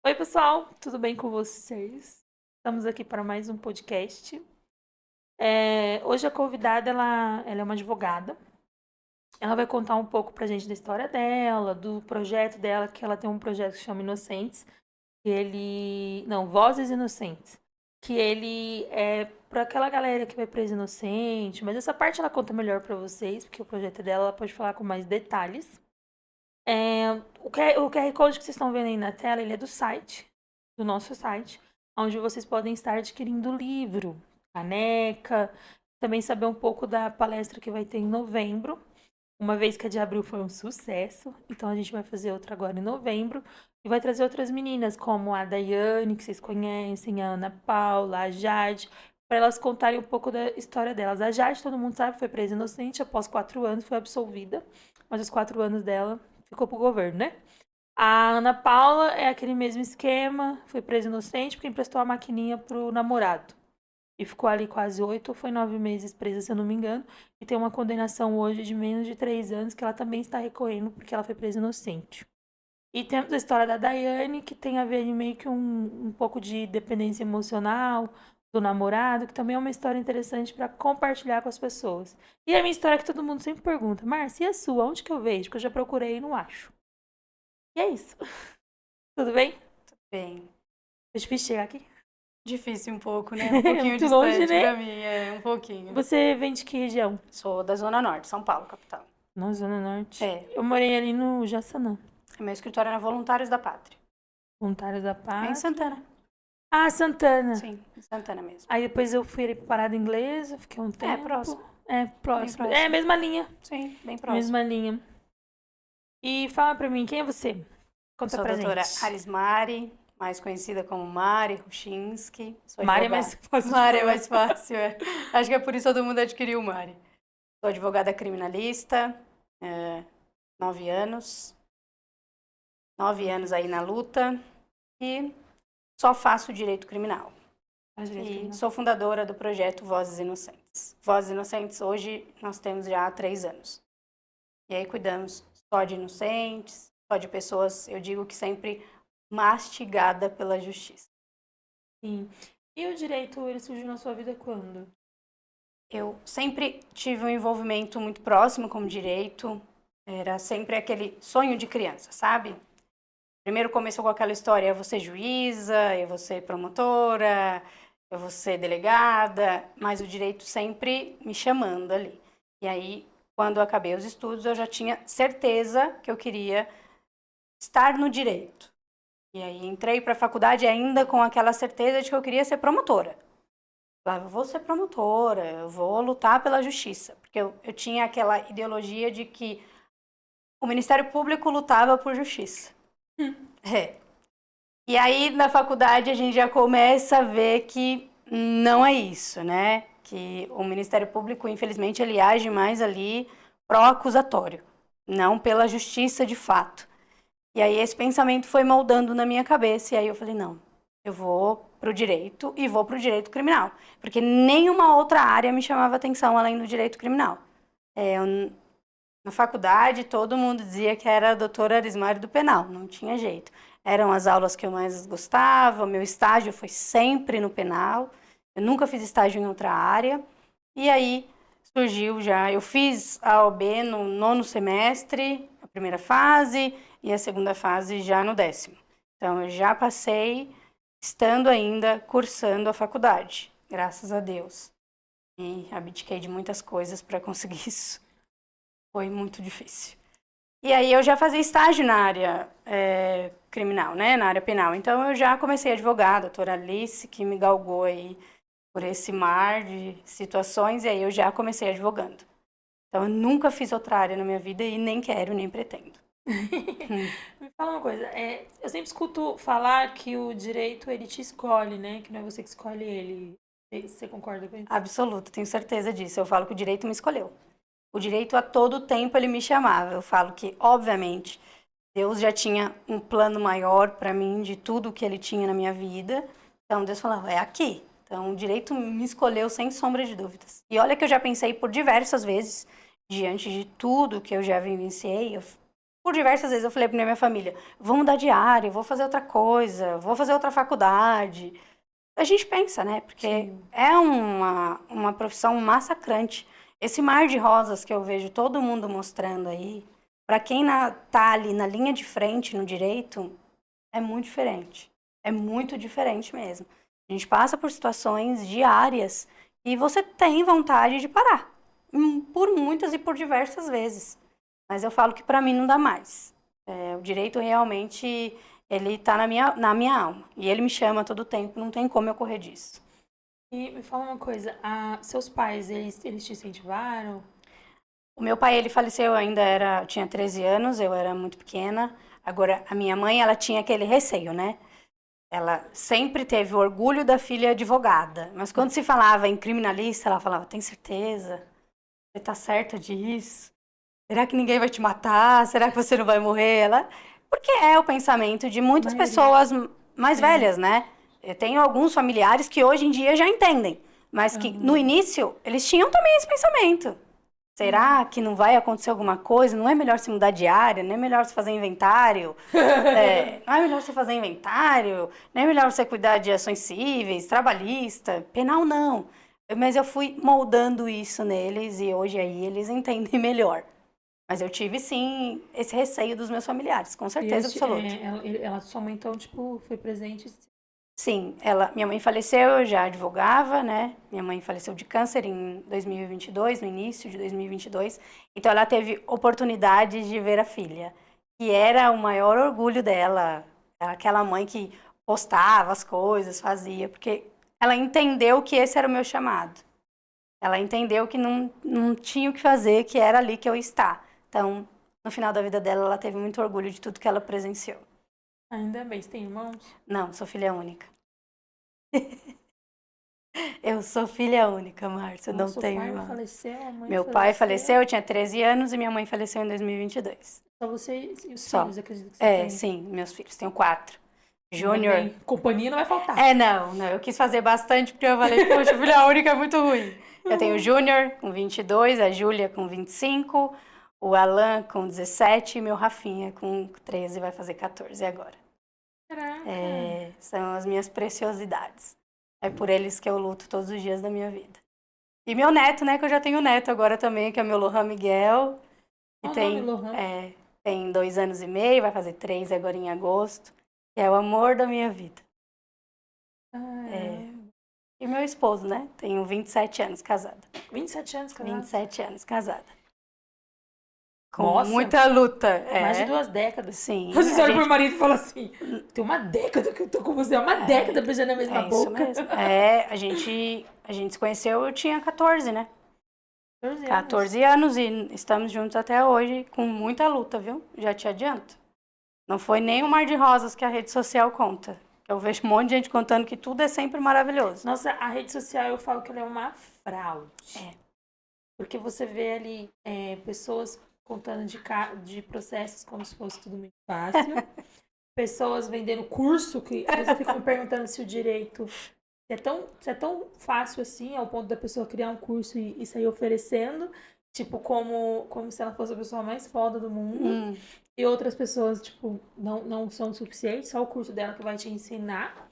Oi, pessoal, tudo bem com vocês? Estamos aqui para mais um podcast. Hoje a convidada, ela é uma advogada. Ela vai contar um pouco pra gente da história dela, do projeto dela, que ela tem um projeto que chama Inocentes, não, Vozes Inocentes, que ele é para aquela galera que vai presa inocente, mas essa parte ela conta melhor para vocês, porque o projeto dela ela pode falar com mais detalhes. O QR Code que vocês estão vendo aí na tela, ele é do site, do nosso site, onde vocês podem estar adquirindo livro, caneca, também saber um pouco da palestra que vai ter em novembro, uma vez que a de abril foi um sucesso, então a gente vai fazer outra agora em novembro, e vai trazer outras meninas, como a Daiane, que vocês conhecem, a Ana Paula, a Jade, para elas contarem um pouco da história delas. A Jade, todo mundo sabe, foi presa inocente, após 4 anos foi absolvida, mas os 4 anos dela ficou pro governo, né? A Ana Paula é aquele mesmo esquema, foi presa inocente porque emprestou a maquininha pro namorado. E ficou ali quase 8 ou foi 9 meses presa, se eu não me engano. E tem uma condenação hoje de menos de 3 anos que ela também está recorrendo porque ela foi presa inocente. E temos a história da Daiane, que tem a ver meio que um pouco de dependência emocional do namorado, que também é uma história interessante para compartilhar com as pessoas. E a minha história que todo mundo sempre pergunta, Márcia, e a sua? Onde que eu vejo? Porque eu já procurei e não acho. E é isso. Tudo bem? Bem, Foi difícil chegar aqui? difícil um pouco, né? Um É pouquinho muito longe, distante né? pra mim, um pouquinho. Você vem de que região? Sou da Zona Norte, São Paulo, capital. Na Zona Norte. É, Eu morei ali no Jaçanã. meu escritório é na Voluntários da Pátria. Voluntários da É em Pátria. Santana. Ah, Santana. Sim, em Santana mesmo. Aí depois eu fui ali pra Parada Inglesa, fiquei um É, tempo. próximo, É, bem próximo. É, próximo. mesma linha. Sim, bem próximo. Mesma linha. E fala pra mim, quem é você? Eu Conta sou a pra doutora gente. Arismari, mais conhecida como Mari Ruchinski. Sou Mari é advogada. mais fácil de Mari é falar. mais fácil, é. Acho que é por isso que todo mundo adquiriu Mari. Sou advogada criminalista, 9 anos. 9 anos aí na luta e só faço direito criminal. E sou fundadora do projeto Vozes Inocentes. Vozes Inocentes, hoje nós temos já há 3 anos. E aí cuidamos só de inocentes, só de pessoas, eu digo que sempre mastigada pela justiça. Sim. E o direito, ele surgiu na sua vida quando? Eu sempre tive um envolvimento muito próximo com o direito, era sempre aquele sonho de criança, sabe? Primeiro começou com aquela história, eu vou ser juíza, eu vou ser promotora, eu vou ser delegada, mas o direito sempre me chamando ali. E aí, quando eu acabei os estudos, eu já tinha certeza que eu queria estar no direito. E aí entrei para a faculdade ainda com aquela certeza de que eu queria ser promotora. Falava, eu vou ser promotora, eu vou lutar pela justiça. Porque eu tinha aquela ideologia de que o Ministério Público lutava por justiça. É. E aí, na faculdade, a gente já começa a ver que não é isso, né? Que o Ministério Público, infelizmente, ele age mais ali pró-acusatório, não pela justiça de fato. E aí, esse pensamento foi moldando na minha cabeça, e aí eu falei, não, eu vou pro direito e vou pro direito criminal, porque nenhuma outra área me chamava atenção além do direito criminal. Na faculdade, todo mundo dizia que era a doutora Arismari do penal, não tinha jeito. Eram as aulas que eu mais gostava, meu estágio foi sempre no penal, eu nunca fiz estágio em outra área. E aí surgiu já, eu fiz a OB no 9º semestre, a primeira fase, e a segunda fase já no 10º. Então eu já passei estando ainda cursando a faculdade, graças a Deus. E abdiquei de muitas coisas para conseguir isso. Foi muito difícil. E aí eu já fazia estágio na área criminal, né? Na área penal. Então eu já comecei a advogar, a doutora Alice, que me galgou aí por esse mar de situações, e aí eu já comecei advogando. Então eu nunca fiz outra área na minha vida e nem quero, nem pretendo. Me fala uma coisa, eu sempre escuto falar que o direito ele te escolhe, né? Que não é você que escolhe ele. Você concorda com isso? Absoluto, tenho certeza disso. Eu falo que o direito me escolheu. O direito a todo tempo ele me chamava. Eu falo que, obviamente, Deus já tinha um plano maior para mim de tudo que ele tinha na minha vida. Então Deus falava, é aqui. Então o direito me escolheu sem sombra de dúvidas. E olha que eu já pensei por diversas vezes, diante de tudo que eu já vivenciei, Por diversas vezes eu falei pra minha família, vou mudar de área, vou fazer outra coisa, vou fazer outra faculdade. A gente pensa, né? Porque Sim. é uma profissão massacrante. Esse mar de rosas que eu vejo todo mundo mostrando aí, para quem tá ali na linha de frente, no direito, é muito diferente. É muito diferente mesmo. A gente passa por situações diárias e você tem vontade de parar. Por muitas e por diversas vezes. Mas eu falo que para mim não dá mais. O direito realmente, ele tá na minha alma. E ele me chama todo tempo, não tem como eu correr disso. E me fala uma coisa, seus pais, eles te incentivaram? O meu pai, ele faleceu, tinha 13 anos, eu era muito pequena. Agora, a minha mãe, ela tinha aquele receio, né? Ela sempre teve o orgulho da filha advogada. Mas quando se falava em criminalista, ela falava, tem certeza? Você tá certa disso? Será que ninguém vai te matar? Será que você não vai morrer? Porque é o pensamento de muitas Maioria. pessoas mais É. velhas, né? Eu tenho alguns familiares que hoje em dia já entendem, mas que no início eles tinham também esse pensamento. Será que não vai acontecer alguma coisa? Não é melhor se mudar de área? Não é melhor você fazer inventário? Não é melhor você fazer inventário? Não é melhor você cuidar de ações cíveis, trabalhista? Penal não. Mas eu fui moldando isso neles e hoje aí eles entendem melhor. Mas eu tive, sim, esse receio dos meus familiares, com certeza absoluta. Sua mãe, então, tipo, foi presente. Sim, minha mãe faleceu, eu já advogava, né? Minha mãe faleceu de câncer em 2022, no início de 2022. Então, ela teve oportunidade de ver a filha, que era o maior orgulho dela. Aquela mãe que postava as coisas, fazia, porque ela entendeu que esse era o meu chamado. Ela entendeu que não tinha o que fazer, que era ali que eu ia estar. Então, no final da vida dela, ela teve muito orgulho de tudo que ela presenciou. Ainda bem, você tem irmãos? Não, sou filha única. Eu sou filha única, Márcia, não Nossa, o tenho pai irmão. faleceu, a mãe Meu pai faleceu. faleceu, eu tinha 13 anos e minha mãe faleceu em 2022. Só você e os Só. filhos, acredito que você tem. Sim, meus filhos, tenho 4. Ainda Júnior. bem. Companhia não vai faltar. Não, eu quis fazer bastante porque eu falei, poxa, filha única é muito ruim. Eu tenho o Júnior com 22, a Júlia com 25, o Alan com 17 e meu Rafinha com 13, vai fazer 14 agora. Caraca. São as minhas preciosidades. É por eles que eu luto todos os dias da minha vida. E meu neto, né, que eu já tenho neto agora também, que é meu Lohan Miguel. Que Qual o nome, Lohan? tem 2 anos e meio, vai fazer 3 agora em agosto. Que é o amor da minha vida. E meu esposo, né? Tenho 27 anos casada. 27 anos casada? 27 anos casada. Com Nossa, muita luta. mais de 2 décadas. Sim. Você olha pro marido e fala assim, tem uma década que eu tô com você, é uma década beijando a mesma isso boca. mesmo. A gente se conheceu, eu tinha 14, né? 14 anos e estamos juntos até hoje, com muita luta, viu? Já te adianto. Não foi nem o mar de rosas que a rede social conta. Eu vejo um monte de gente contando que tudo é sempre maravilhoso. Nossa, a rede social eu falo que ela é uma fraude. Porque você vê ali pessoas contando de processos como se fosse tudo muito fácil. Pessoas vendendo curso, que às vezes eu fico me perguntando se o direito se é tão fácil assim, ao ponto da pessoa criar um curso e sair oferecendo, tipo, como se ela fosse a pessoa mais foda do mundo. E outras pessoas, tipo, não são o suficiente, só o curso dela que vai te ensinar.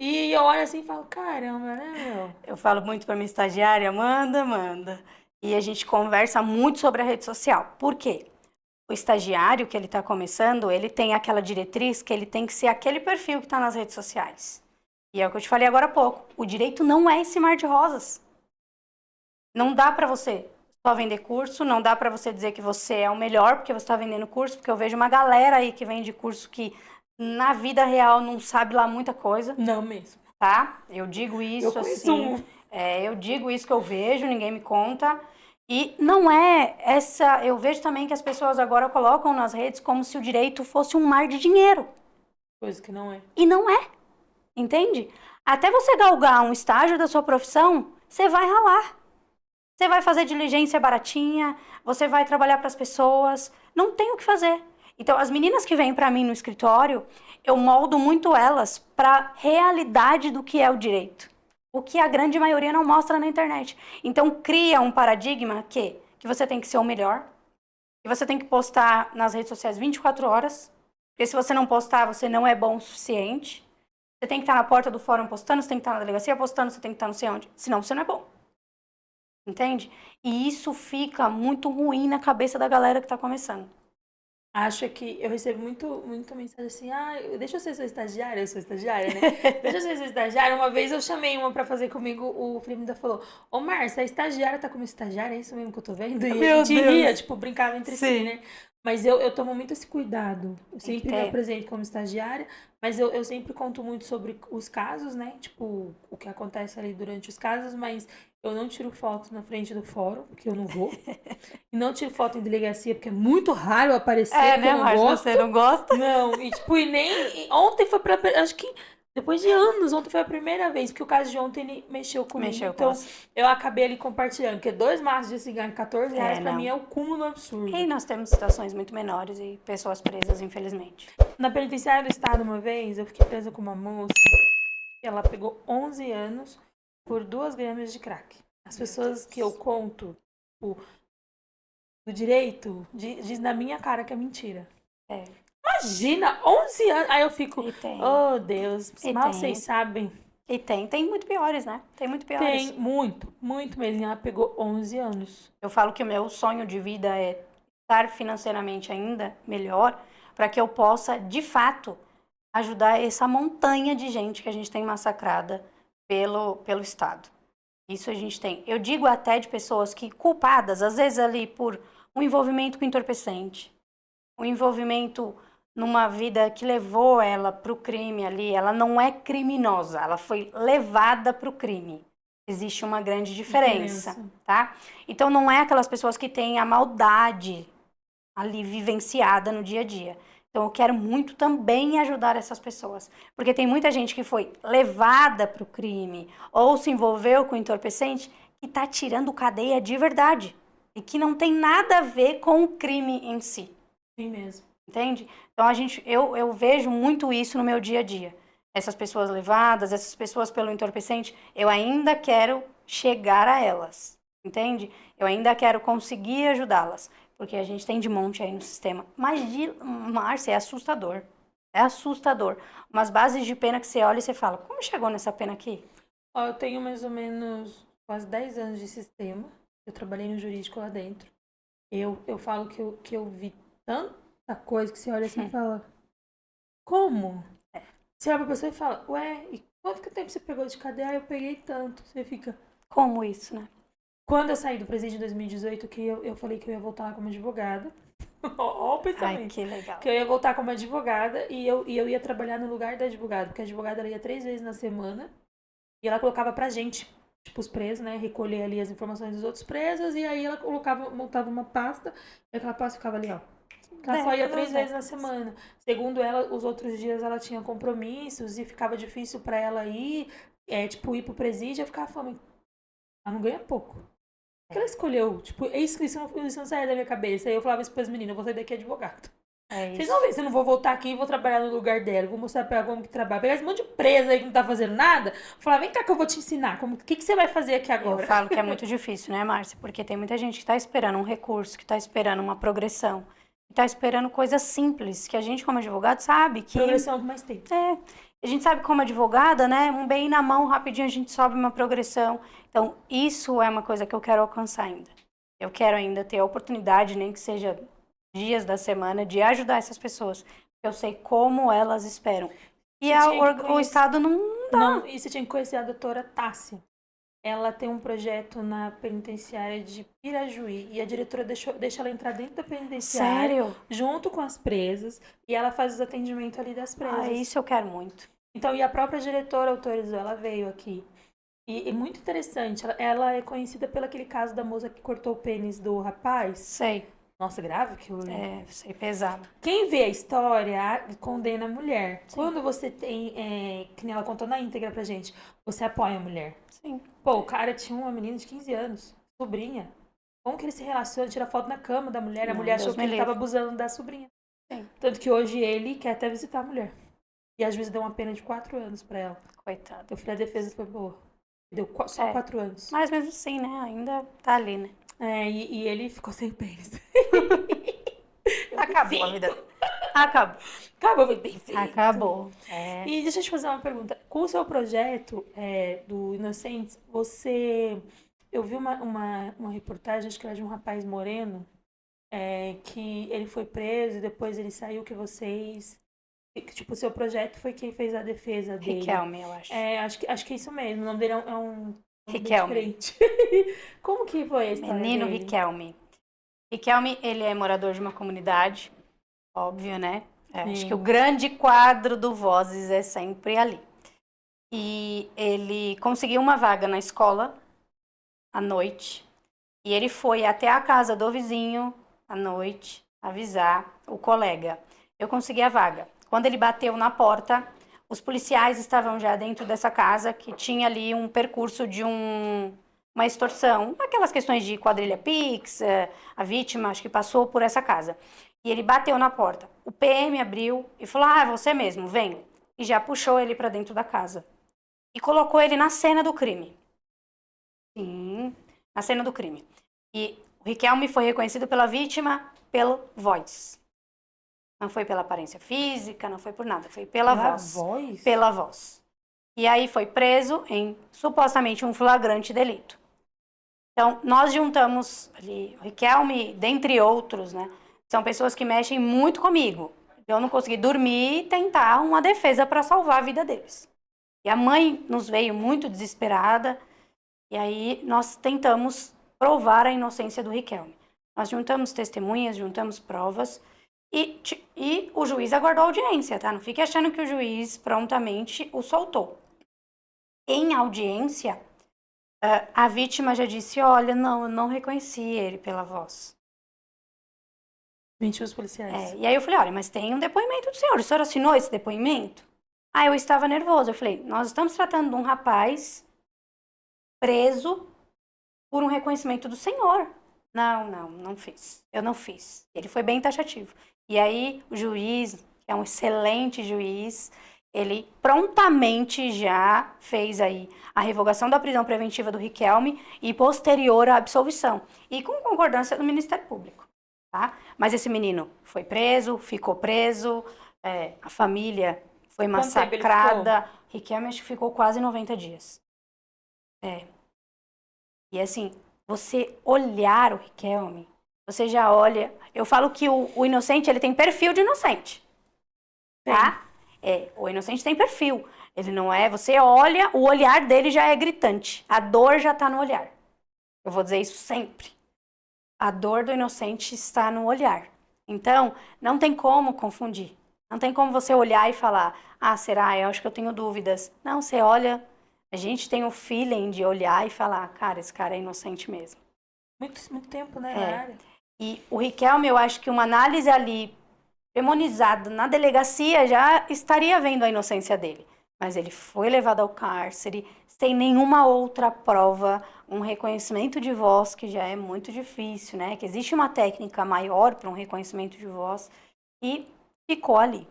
E eu olho assim e falo, caramba, né, meu? Eu falo muito pra minha estagiária, manda. E a gente conversa muito sobre a rede social. Por quê? O estagiário que ele está começando, ele tem aquela diretriz que ele tem que ser aquele perfil que está nas redes sociais. E é o que eu te falei agora há pouco. O direito não é esse mar de rosas. Não dá para você só vender curso, não dá para você dizer que você é o melhor porque você está vendendo curso, porque eu vejo uma galera aí que vende curso que na vida real não sabe lá muita coisa. Não mesmo. Tá? Eu digo isso assim. Eu digo isso que eu vejo, ninguém me conta. E não é essa. Eu vejo também que as pessoas agora colocam nas redes como se o direito fosse um mar de dinheiro. Coisa que não é. E não é. Entende? Até você galgar um estágio da sua profissão, você vai ralar. Você vai fazer diligência baratinha, você vai trabalhar para as pessoas. Não tem o que fazer. Então, as meninas que vêm para mim no escritório, eu moldo muito elas para a realidade do que é o direito. O que a grande maioria não mostra na internet. Então, cria um paradigma que você tem que ser o melhor, E você tem que postar nas redes sociais 24 horas. Porque se você não postar, você não é bom o suficiente. Você tem que estar na porta do fórum postando, você tem que estar na delegacia postando, você tem que estar não sei onde. Senão você não é bom. Entende? E isso fica muito ruim na cabeça da galera que tá começando. Acho que eu recebo muito mensagem assim, deixa eu ser sua estagiária, eu sou estagiária, né? Deixa eu ser sua estagiária. Uma vez eu chamei uma pra fazer comigo, o Felipe ainda falou, ô Márcia, a estagiária tá como estagiária, é isso mesmo que eu tô vendo? E a Meu gente ria, Deus. tipo, brincava entre si, Sim. né? Mas eu tomo muito esse cuidado. Eu Tem que sempre me ter. apresento como estagiária, mas eu sempre conto muito sobre os casos, né? Tipo, o que acontece ali durante os casos, mas eu não tiro foto na frente do fórum, porque eu não vou. E não tiro foto em delegacia, porque é muito raro eu aparecer, É, porque eu né, não Márcia? gosto. Você não gosta? Não, e tipo, ontem foi acho que depois de anos, ontem foi a primeira vez, porque o caso de ontem ele mexeu comigo, Mexeu com então você. eu acabei ali compartilhando, porque 2 maços de cigarro, R$ 14 pra mim Não. é o cúmulo absurdo. E nós temos situações muito menores e pessoas presas, infelizmente. Na penitenciária do estado, uma vez, eu fiquei presa com uma moça, e ela pegou 11 anos por 2 gramas de crack. As pessoas que eu conto, o do direito, diz na minha cara que é mentira. É. Imagina, 11 anos. Aí eu fico, E tem. oh Deus, E mal tem. vocês sabem. E tem. Tem muito piores, né? Tem muito Tem piores. muito mesmo. Ela pegou 11 anos. Eu falo que o meu sonho de vida é estar financeiramente ainda melhor para que eu possa, de fato, ajudar essa montanha de gente que a gente tem massacrada pelo Estado. Isso a gente tem. Eu digo até de pessoas que culpadas, às vezes ali por um envolvimento com entorpecente, um envolvimento numa vida que levou ela para o crime ali. Ela não é criminosa, ela foi levada para o crime. Existe uma grande diferença, tá? Então não é aquelas pessoas que têm a maldade ali vivenciada no dia a dia. Então eu quero muito também ajudar essas pessoas, porque tem muita gente que foi levada para o crime ou se envolveu com entorpecente que está tirando cadeia de verdade e que não tem nada a ver com o crime em si. Sim mesmo. Entende? Então eu vejo muito isso no meu dia a dia. Essas pessoas levadas, essas pessoas pelo entorpecente, eu ainda quero chegar a elas. Entende? Eu ainda quero conseguir ajudá-las. Porque a gente tem de monte aí no sistema. Mas, Márcia, é assustador. É assustador. Umas bases de pena que você olha e você fala, como chegou nessa pena aqui? Ó, eu tenho mais ou menos quase 10 anos de sistema. Eu trabalhei no jurídico lá dentro. Eu falo que eu vi tanta coisa que você olha assim e fala, como? Você olha pra pessoa e fala, ué, e quanto que tempo você pegou de cadeia? Eu peguei tanto. Você fica... Como isso, né? Quando eu saí do presídio em 2018, que eu falei que eu ia voltar lá como advogada. Ó o Ai, pensamento. que legal. Que eu ia voltar como advogada e eu ia trabalhar no lugar da advogada. Porque a advogada ela ia 3 vezes na semana e ela colocava pra gente, tipo, os presos, né? Recolher ali as informações dos outros presos e aí ela montava uma pasta e aquela pasta ficava ali, ó. Ela só ia 3 vezes na semana. Segundo ela, os outros dias ela tinha compromissos e ficava difícil pra ela ir, tipo, ir pro presídio. Eu ficava falando, ela não ganha pouco. Que ela escolheu, tipo, isso não saía da minha cabeça. Aí eu falava isso pras meninas, eu vou sair daqui advogado. É Vocês isso. vão ver se eu não vou voltar aqui e vou trabalhar no lugar dela. Vou mostrar pra ela como que trabalha. Pegar esse monte de presa aí que não tá fazendo nada. Vou falar, vem cá que eu vou te ensinar. O que você vai fazer aqui agora? Eu falo que é muito difícil, né, Márcia? Porque tem muita gente que está esperando um recurso, que está esperando uma progressão, que está esperando coisas simples, que a gente, como advogado, sabe que... Progressão é o que mais tem. A gente sabe como advogada, né? Um bem na mão, rapidinho a gente sobe uma progressão. Então, isso é uma coisa que eu quero alcançar ainda. Eu quero ainda ter a oportunidade, nem que seja dias da semana, de ajudar essas pessoas. Eu sei como elas esperam. E o Estado não dá. Não, e você tinha que conhecer a doutora Tássia. Ela tem um projeto na penitenciária de Pirajuí e a diretora deixa ela entrar dentro da penitenciária. Sério? Junto com as presas e ela faz os atendimentos ali das presas. Isso eu quero muito. Então, e a própria diretora autorizou, ela veio aqui. E é muito interessante, ela é conhecida pelo aquele caso da moça que cortou o pênis do rapaz. Sei. Nossa, grave aquilo, né? Sei, pesado. Quem vê a história condena a mulher. Sim. Quando você tem, que nem ela contou na íntegra pra gente, você apoia a mulher. Sim. Pô, o cara tinha uma menina de 15 anos, sobrinha. Como que ele se relaciona, tira foto na cama da mulher, a mulher achou que ele tava abusando da sobrinha. Sim. Tanto que hoje ele quer até visitar a mulher. E a juíza deu uma pena de 4 anos pra ela. Coitada. Eu falei, a defesa foi boa. Deu só 4 anos. Mas mesmo assim, né? Ainda tá ali, né? E ele ficou sem pênis. Acabou a vida. Acabou. Acabou, foi bem feito. Acabou. É. E deixa eu te fazer uma pergunta. Com o seu projeto do Inocentes, você... Eu vi uma reportagem, acho que era de um rapaz moreno, que ele foi preso e depois ele saiu, que vocês... Tipo, o seu projeto foi quem fez a defesa dele. Riquelme, eu acho. Acho que é isso mesmo. O nome dele é um nome bem Riquelme. diferente. Como que foi a história Menino dele? Riquelme. Riquelme, ele é morador de uma comunidade, óbvio, né? Acho que o grande quadro do Vozes é sempre ali. E ele conseguiu uma vaga na escola à noite. E ele foi até a casa do vizinho à noite avisar o colega. Eu consegui a vaga. Quando ele bateu na porta, os policiais estavam já dentro dessa casa, que tinha ali um percurso de uma extorsão. Aquelas questões de quadrilha Pix, a vítima acho que passou por essa casa. E ele bateu na porta. O PM abriu e falou, é você mesmo, vem. E já puxou ele para dentro da casa. E colocou ele na cena do crime. Sim, na cena do crime. E o Riquelme foi reconhecido pela vítima pelo voz. Não foi pela aparência física, não foi por nada, foi pela voz. Pela voz. E aí foi preso em supostamente um flagrante delito. Então, nós juntamos ali, o Riquelme, dentre outros, né? São pessoas que mexem muito comigo. Eu não consegui dormir e tentar uma defesa para salvar a vida deles. E a mãe nos veio muito desesperada, e aí nós tentamos provar a inocência do Riquelme. Nós juntamos testemunhas, juntamos provas, e o juiz aguardou a audiência, tá? Não fique achando que o juiz prontamente o soltou. Em audiência, a vítima já disse, olha, não, eu não reconheci ele pela voz. Mentiu os policiais. E aí eu falei, olha, mas tem um depoimento do senhor, o senhor assinou esse depoimento? Ah, eu estava nervoso. Eu falei, nós estamos tratando de um rapaz preso por um reconhecimento do senhor. Não fiz. Eu não fiz. Ele foi bem taxativo. E aí o juiz, que é um excelente juiz, ele prontamente já fez aí a revogação da prisão preventiva do Riquelme e posterior à absolvição. E com concordância do Ministério Público. Tá? Mas esse menino foi preso, ficou preso, a família foi massacrada. Riquelme acho que ficou quase 90 dias. E assim, você olhar o Riquelme, você já olha... Eu falo que o inocente, ele tem perfil de inocente. Tá? O inocente tem perfil. Ele não é... Você olha, o olhar dele já é gritante. A dor já tá no olhar. Eu vou dizer isso sempre. A dor do inocente está no olhar. Então, não tem como confundir. Não tem como você olhar e falar, será? Eu acho que eu tenho dúvidas. Não, você olha, a gente tem o feeling de olhar e falar, cara, esse cara é inocente mesmo. Muito tempo, né, na área. E o Riquelme, eu acho que uma análise ali, demonizada na delegacia, já estaria vendo a inocência dele. Mas ele foi levado ao cárcere sem nenhuma outra prova, um reconhecimento de voz, que já é muito difícil, né? Que existe uma técnica maior para um reconhecimento de voz, e ficou ali.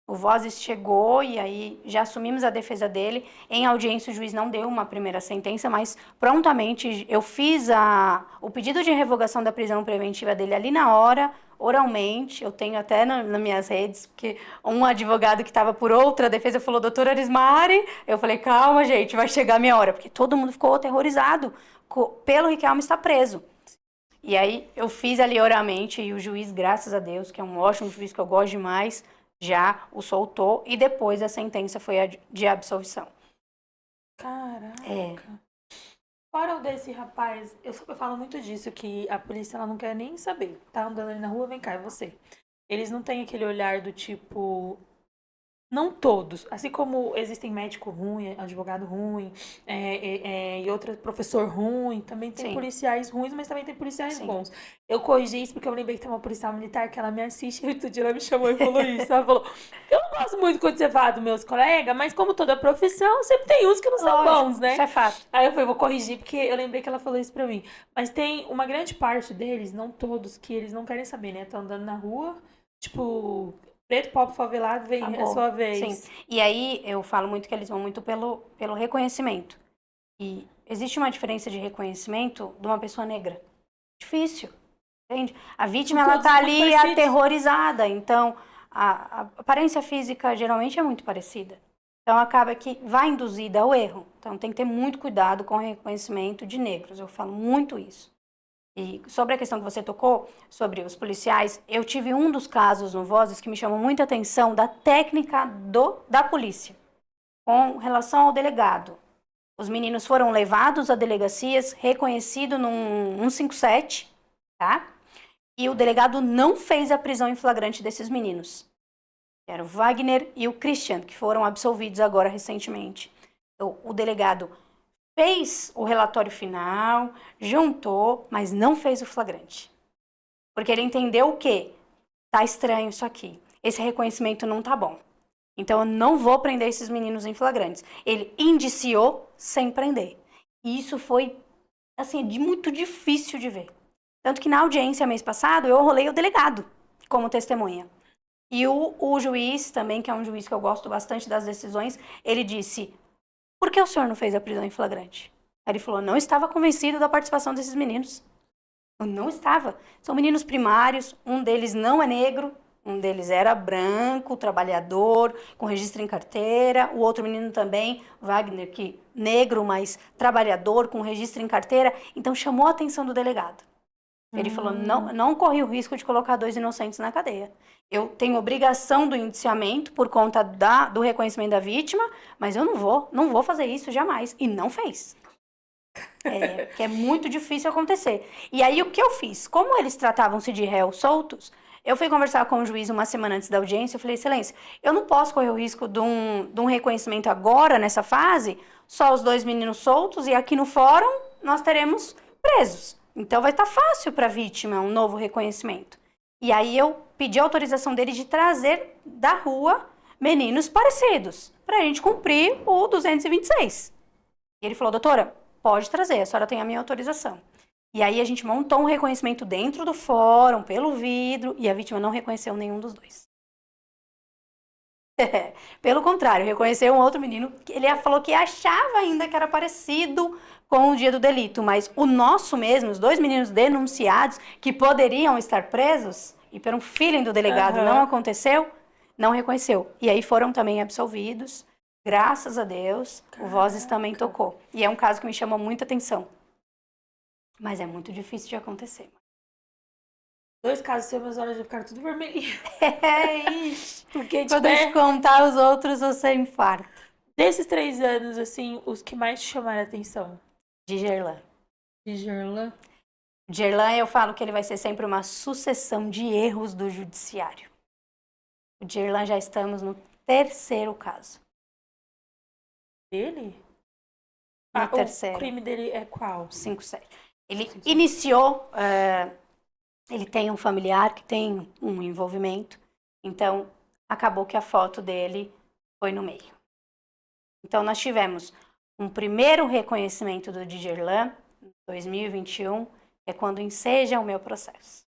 O Vozes chegou e aí já assumimos a defesa dele. Em audiência, o juiz não deu uma primeira sentença, mas prontamente eu fiz o pedido de revogação da prisão preventiva dele ali na hora, oralmente. Eu tenho até nas minhas redes, porque um advogado que estava por outra defesa falou, doutora Arismari, eu falei, calma, gente, vai chegar a minha hora, porque todo mundo ficou aterrorizado pelo Riquelme estar preso. E aí eu fiz ali oralmente e o juiz, graças a Deus, que é um ótimo juiz que eu gosto demais, já o soltou e depois a sentença foi a de absolvição. Caraca. Fora o desse rapaz, eu falo muito disso, que a polícia ela não quer nem saber. Tá andando ali na rua, vem cá, é você. Eles não têm aquele olhar do tipo... Não todos. Assim como existem médico ruim, advogado ruim, e outro professor ruim, também tem policiais ruins, mas também tem policiais bons. Eu corrigi isso porque eu lembrei que tem uma policial militar que ela me assiste e outro dia ela me chamou e falou isso. Ela falou, eu não gosto muito quando você fala dos meus colegas, mas como toda profissão, sempre tem uns que não são bons, né? Isso é fato. Aí eu falei, vou corrigir porque eu lembrei que ela falou isso pra mim. Mas tem uma grande parte deles, não todos, que eles não querem saber, né? Estão andando na rua, tipo... Preto, pobre, favelado, vem a sua vez. Sim. E aí eu falo muito que eles vão muito pelo reconhecimento. E existe uma diferença de reconhecimento de uma pessoa negra. Difícil. Entende? A vítima, ela todos tá muito ali parecidos. aterrorizada, então a aparência física geralmente é muito parecida. Então acaba que vai induzida ao erro. Então tem que ter muito cuidado com o reconhecimento de negros. Eu falo muito isso. E sobre a questão que você tocou, sobre os policiais, eu tive um dos casos no Vozes que me chamou muita atenção da técnica da polícia com relação ao delegado. Os meninos foram levados a delegacias, reconhecido num 157, tá? E o delegado não fez a prisão em flagrante desses meninos. Era o Wagner e o Christian, que foram absolvidos agora recentemente. O delegado fez o relatório final, juntou, mas não fez o flagrante. Porque ele entendeu o quê? Tá estranho isso aqui. Esse reconhecimento não tá bom. Então eu não vou prender esses meninos em flagrantes. Ele indiciou sem prender. E isso foi, assim, muito difícil de ver. Tanto que na audiência mês passado eu rolei o delegado como testemunha. E o juiz também, que é um juiz que eu gosto bastante das decisões, ele disse: por que o senhor não fez a prisão em flagrante? Aí ele falou: não estava convencido da participação desses meninos. Eu não estava. São meninos primários, um deles não é negro, um deles era branco, trabalhador, com registro em carteira. O outro menino também, Wagner, que negro, mas trabalhador, com registro em carteira. Então chamou a atenção do delegado. Ele falou: não corri o risco de colocar 2 inocentes na cadeia. Eu tenho obrigação do indiciamento por conta do reconhecimento da vítima, mas eu não vou fazer isso jamais. E não fez. Que é muito difícil acontecer. E aí o que eu fiz? Como eles tratavam-se de réus soltos, eu fui conversar com o juiz uma semana antes da audiência. Eu falei: excelência, eu não posso correr o risco de um reconhecimento agora, nessa fase, só os 2 meninos soltos, e aqui no fórum nós teremos presos. Então vai estar fácil para a vítima um novo reconhecimento. E aí eu pedi a autorização dele de trazer da rua meninos parecidos, para a gente cumprir o 226. E ele falou: doutora, pode trazer, a senhora tem a minha autorização. E aí a gente montou um reconhecimento dentro do fórum, pelo vidro, e a vítima não reconheceu nenhum dos 2. Pelo contrário, reconheceu um outro menino, que ele falou que achava ainda que era parecido com o dia do delito, mas o nosso mesmo, os 2 meninos denunciados, que poderiam estar presos, e por um feeling do delegado não aconteceu, não reconheceu. E aí foram também absolvidos, graças a Deus. O Vozes também tocou. E é um caso que me chamou muita atenção. Mas é muito difícil de acontecer. 2 casos seus, meus olhos já ficaram tudo vermelhinhos. Ixi. Porque, Quando eu te contar os outros, você infarta. desses 3 anos, assim, os que mais te chamaram a atenção? De Gerlan. De Gerlan. Gerlan, eu falo que ele vai ser sempre uma sucessão de erros do judiciário. O Gerlan já estamos no 3º caso. Dele? No terceiro. O crime dele é qual? 5-7. Ele iniciou... ele tem um familiar que tem um envolvimento. Então, acabou que a foto dele foi no meio. Então, nós tivemos um primeiro reconhecimento do Djerlan, em 2021, é quando enseja o meu processo.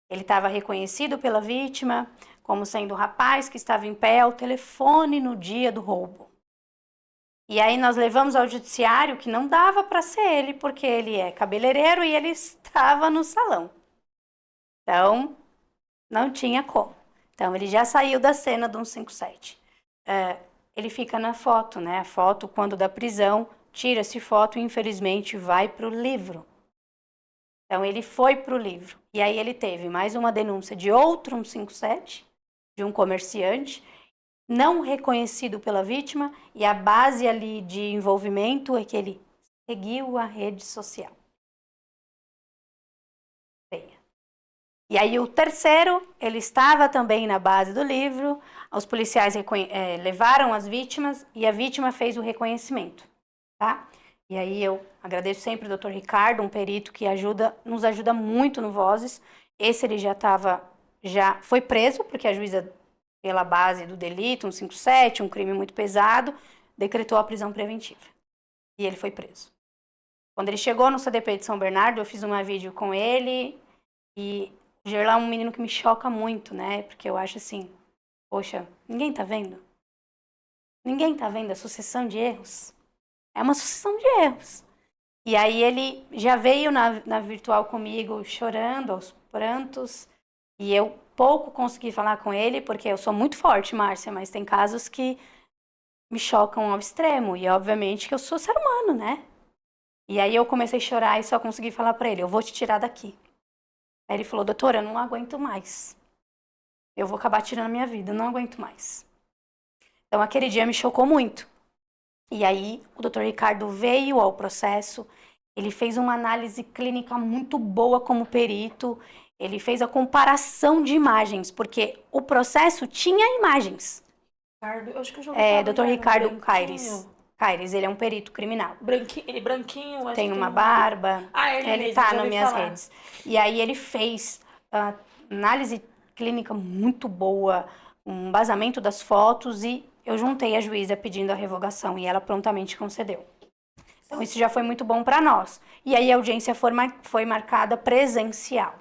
Ele estava reconhecido pela vítima como sendo o rapaz que estava em pé ao telefone no dia do roubo. E aí nós levamos ao judiciário que não dava para ser ele, porque ele é cabeleireiro e ele estava no salão. Então, não tinha como. Então, ele já saiu da cena do 157. Ele fica na foto, né? A foto, quando da prisão, tira-se foto e, infelizmente, vai para o livro. Então, ele foi para o livro. E aí ele teve mais uma denúncia de outro 157, de um comerciante, não reconhecido pela vítima, e a base ali de envolvimento é que ele seguiu a rede social. E aí o terceiro, ele estava também na base do livro, os policiais levaram as vítimas e a vítima fez o reconhecimento, tá? E aí eu agradeço sempre o Dr. Ricardo, um perito que nos ajuda muito no Vozes. Esse ele já foi preso, porque a juíza, pela base do delito, 157, um crime muito pesado, decretou a prisão preventiva. E ele foi preso. Quando ele chegou no CDP de São Bernardo, eu fiz uma vídeo com ele e o Gerlan é um menino que me choca muito, né? Porque eu acho assim, poxa, ninguém tá vendo? Ninguém tá vendo a sucessão de erros? É uma sucessão de erros. E aí ele já veio na virtual comigo chorando aos prantos. E eu pouco consegui falar com ele, porque eu sou muito forte, Márcia, mas tem casos que me chocam ao extremo. E obviamente que eu sou ser humano, né? E aí eu comecei a chorar e só consegui falar pra ele, eu vou te tirar daqui. Aí ele falou, doutora, eu não aguento mais. Eu vou acabar tirando a minha vida, eu não aguento mais. Então aquele dia me chocou muito. E aí o doutor Ricardo veio ao processo, ele fez uma análise clínica muito boa como perito, ele fez a comparação de imagens, porque o processo tinha imagens. Ricardo, eu acho que eu já ouvi falar do Dr. Ricardo branquinho. Caires. Caires, ele é um perito criminal. Branquinho, ele branquinho, acho Tem que uma tem um... barba. Ele Ele mesmo, tá já nas ouvi minhas falar. redes. E aí ele fez análise clínica muito boa, um embasamento das fotos e eu juntei a juíza pedindo a revogação e ela prontamente concedeu. Então isso já foi muito bom para nós. E aí a audiência foi marcada presencial.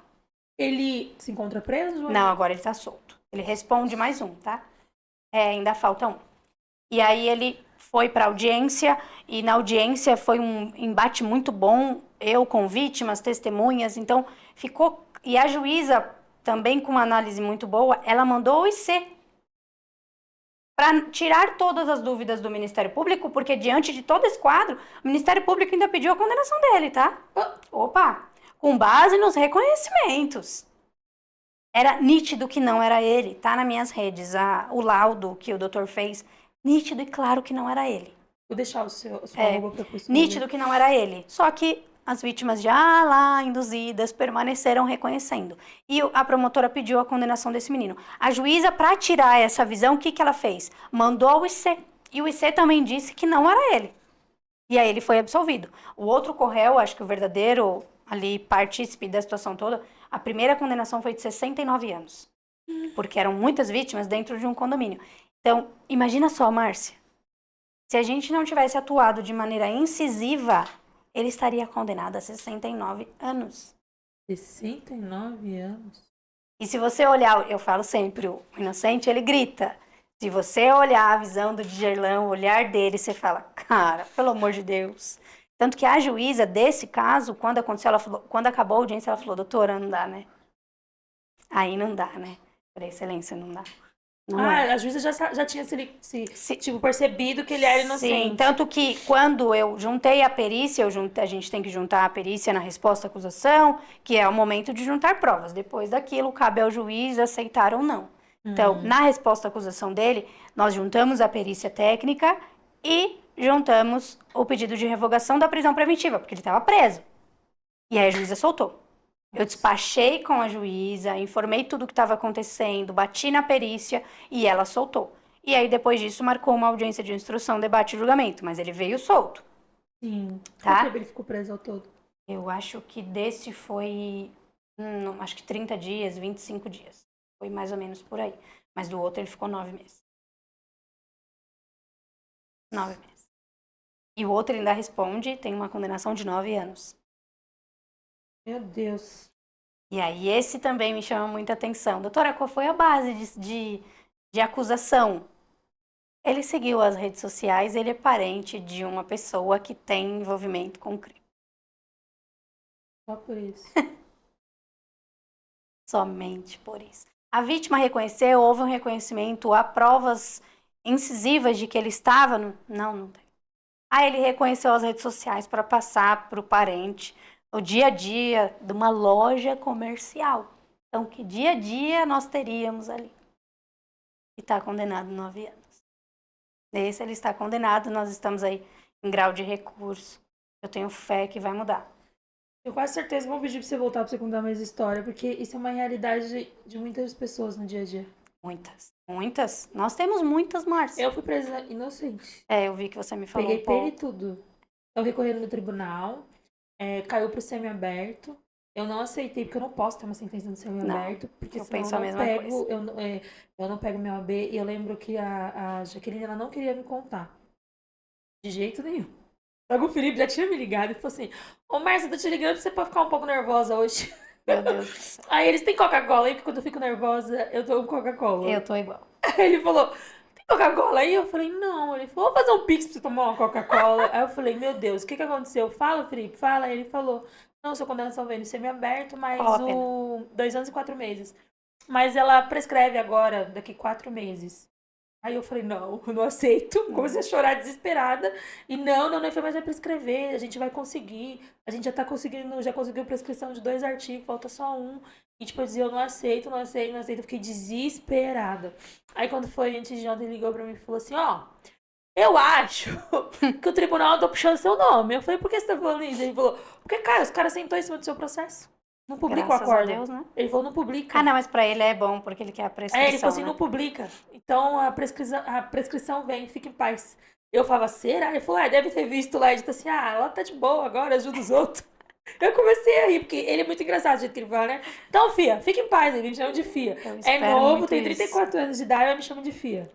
Ele se encontra preso? Não, agora ele tá solto. Ele responde mais um, tá? Ainda falta um. E aí ele foi para audiência e na audiência foi um embate muito bom, eu com vítimas, testemunhas, então ficou... E a juíza, também com uma análise muito boa, ela mandou o IC para tirar todas as dúvidas do Ministério Público, porque diante de todo esse quadro, o Ministério Público ainda pediu a condenação dele, tá? Opa! Com base nos reconhecimentos. Era nítido que não era ele, tá nas minhas redes, o laudo que o doutor fez, nítido e claro que não era ele. Vou deixar o seu arroba pra pessoa. Nítido que não era ele. Só que as vítimas já lá induzidas permaneceram reconhecendo. E a promotora pediu a condenação desse menino. A juíza, para tirar essa visão, o que ela fez? Mandou o IC. E o IC também disse que não era ele. E aí ele foi absolvido. O outro corréu, acho que o verdadeiro ali partícipe da situação toda, a primeira condenação foi de 69 anos. Porque eram muitas vítimas dentro de um condomínio. Então, imagina só, Márcia. Se a gente não tivesse atuado de maneira incisiva, ele estaria condenado a 69 anos. 69 anos? E se você olhar, eu falo sempre, o inocente, ele grita. Se você olhar a visão do Djallan, o olhar dele, você fala, cara, pelo amor de Deus. Tanto que a juíza desse caso, quando aconteceu, ela falou, quando acabou a audiência, ela falou, doutora, não dá, né? Aí não dá, né? Por excelência, não dá. Não é. A juíza já tinha tipo, percebido que ele era inocente. Sim, tanto que quando eu juntei a perícia, a gente tem que juntar a perícia na resposta à acusação, que é o momento de juntar provas. Depois daquilo, cabe ao juiz aceitar ou não. Então, na resposta à acusação dele, nós juntamos a perícia técnica e juntamos o pedido de revogação da prisão preventiva, porque ele estava preso. E aí a juíza soltou. Eu despachei com a juíza, informei tudo o que estava acontecendo, bati na perícia e ela soltou. E aí, depois disso, marcou uma audiência de instrução, debate e julgamento. Mas ele veio solto. Sim. Tá? Quanto tempo ele ficou preso ao todo? Eu acho que desse foi... acho que 30 dias, 25 dias. Foi mais ou menos por aí. Mas do outro ele ficou 9 meses. 9 meses. E o outro ainda responde, tem uma condenação de 9 anos. Meu Deus. E aí esse também me chama muita atenção. Doutora, qual foi a base de acusação? Ele seguiu as redes sociais, ele é parente de uma pessoa que tem envolvimento com o crime. Só por isso. Somente por isso. A vítima reconheceu, houve um reconhecimento, há provas incisivas de que ele estava no... Não tem. Aí ele reconheceu as redes sociais para passar para o parente o dia a dia de uma loja comercial. Então, que dia a dia nós teríamos ali? E está condenado 9 anos. Esse ele está condenado, nós estamos aí em grau de recurso. Eu tenho fé que vai mudar. Eu quase certeza vou pedir pra você voltar pra você contar mais história, porque isso é uma realidade de muitas pessoas no dia a dia. Muitas. Nós temos muitas, Márcia. Eu fui presa inocente. Eu vi que você me falou. Peguei pena e tudo. Eu recorrendo no tribunal, caiu pro semiaberto. Eu não aceitei, porque eu não posso ter uma sentença no semiaberto, porque eu senão penso a mesma coisa. Eu não pego meu AB, e eu lembro que a Jaqueline, ela não queria me contar. De jeito nenhum. Logo o Felipe já tinha me ligado e falou assim, ô Márcia, eu tô te ligando pra você pode ficar um pouco nervosa hoje. Meu Deus do céu. Aí eles têm Coca-Cola, aí porque quando eu fico nervosa, eu tomo Coca-Cola. Eu tô igual. Aí ele falou, Coca-Cola aí? Eu falei, não. Ele falou, vou fazer um pix pra você tomar uma Coca-Cola. Aí eu falei, meu Deus, o que que aconteceu? Fala, Felipe, fala. Aí ele falou, não, sua condenação veio no semiaberto, Qual mas a pena? o 2 anos e 4 meses. Mas ela prescreve agora, daqui 4 meses. Aí eu falei, não, eu não aceito. Comecei a Não. chorar desesperada. E não. Ele falou, mas vai prescrever, a gente vai conseguir. A gente já tá conseguindo, já conseguiu prescrição de 2 artigos, falta só um. E tipo, eu dizia, eu não aceito, não aceito, não aceito. Eu fiquei desesperada. Aí quando foi antes de ontem, ele ligou pra mim e falou assim, ó, eu acho que o tribunal tá puxando seu nome. Eu falei, por que você tá falando isso? Ele falou, porque, cara, os caras sentou em cima do seu processo. Não publica o Graças a acórdão. Deus, né? Ele falou, não Ah, publica. não, mas pra ele é bom, porque ele quer a Ele falou prescrição, assim, né? não publica. Então a prescrição vem, fica em paz. Eu falava, será? Ele falou, deve ter visto lá, ele disse assim, ela tá de boa agora, ajuda os outros. Eu comecei a rir, porque ele é muito engraçado do jeito que ele fala, né? Então, Fia, fica em paz, ele me chama de Fia. Eu É espero novo, muito tem isso. 34 anos de idade, mas me chama de Fia.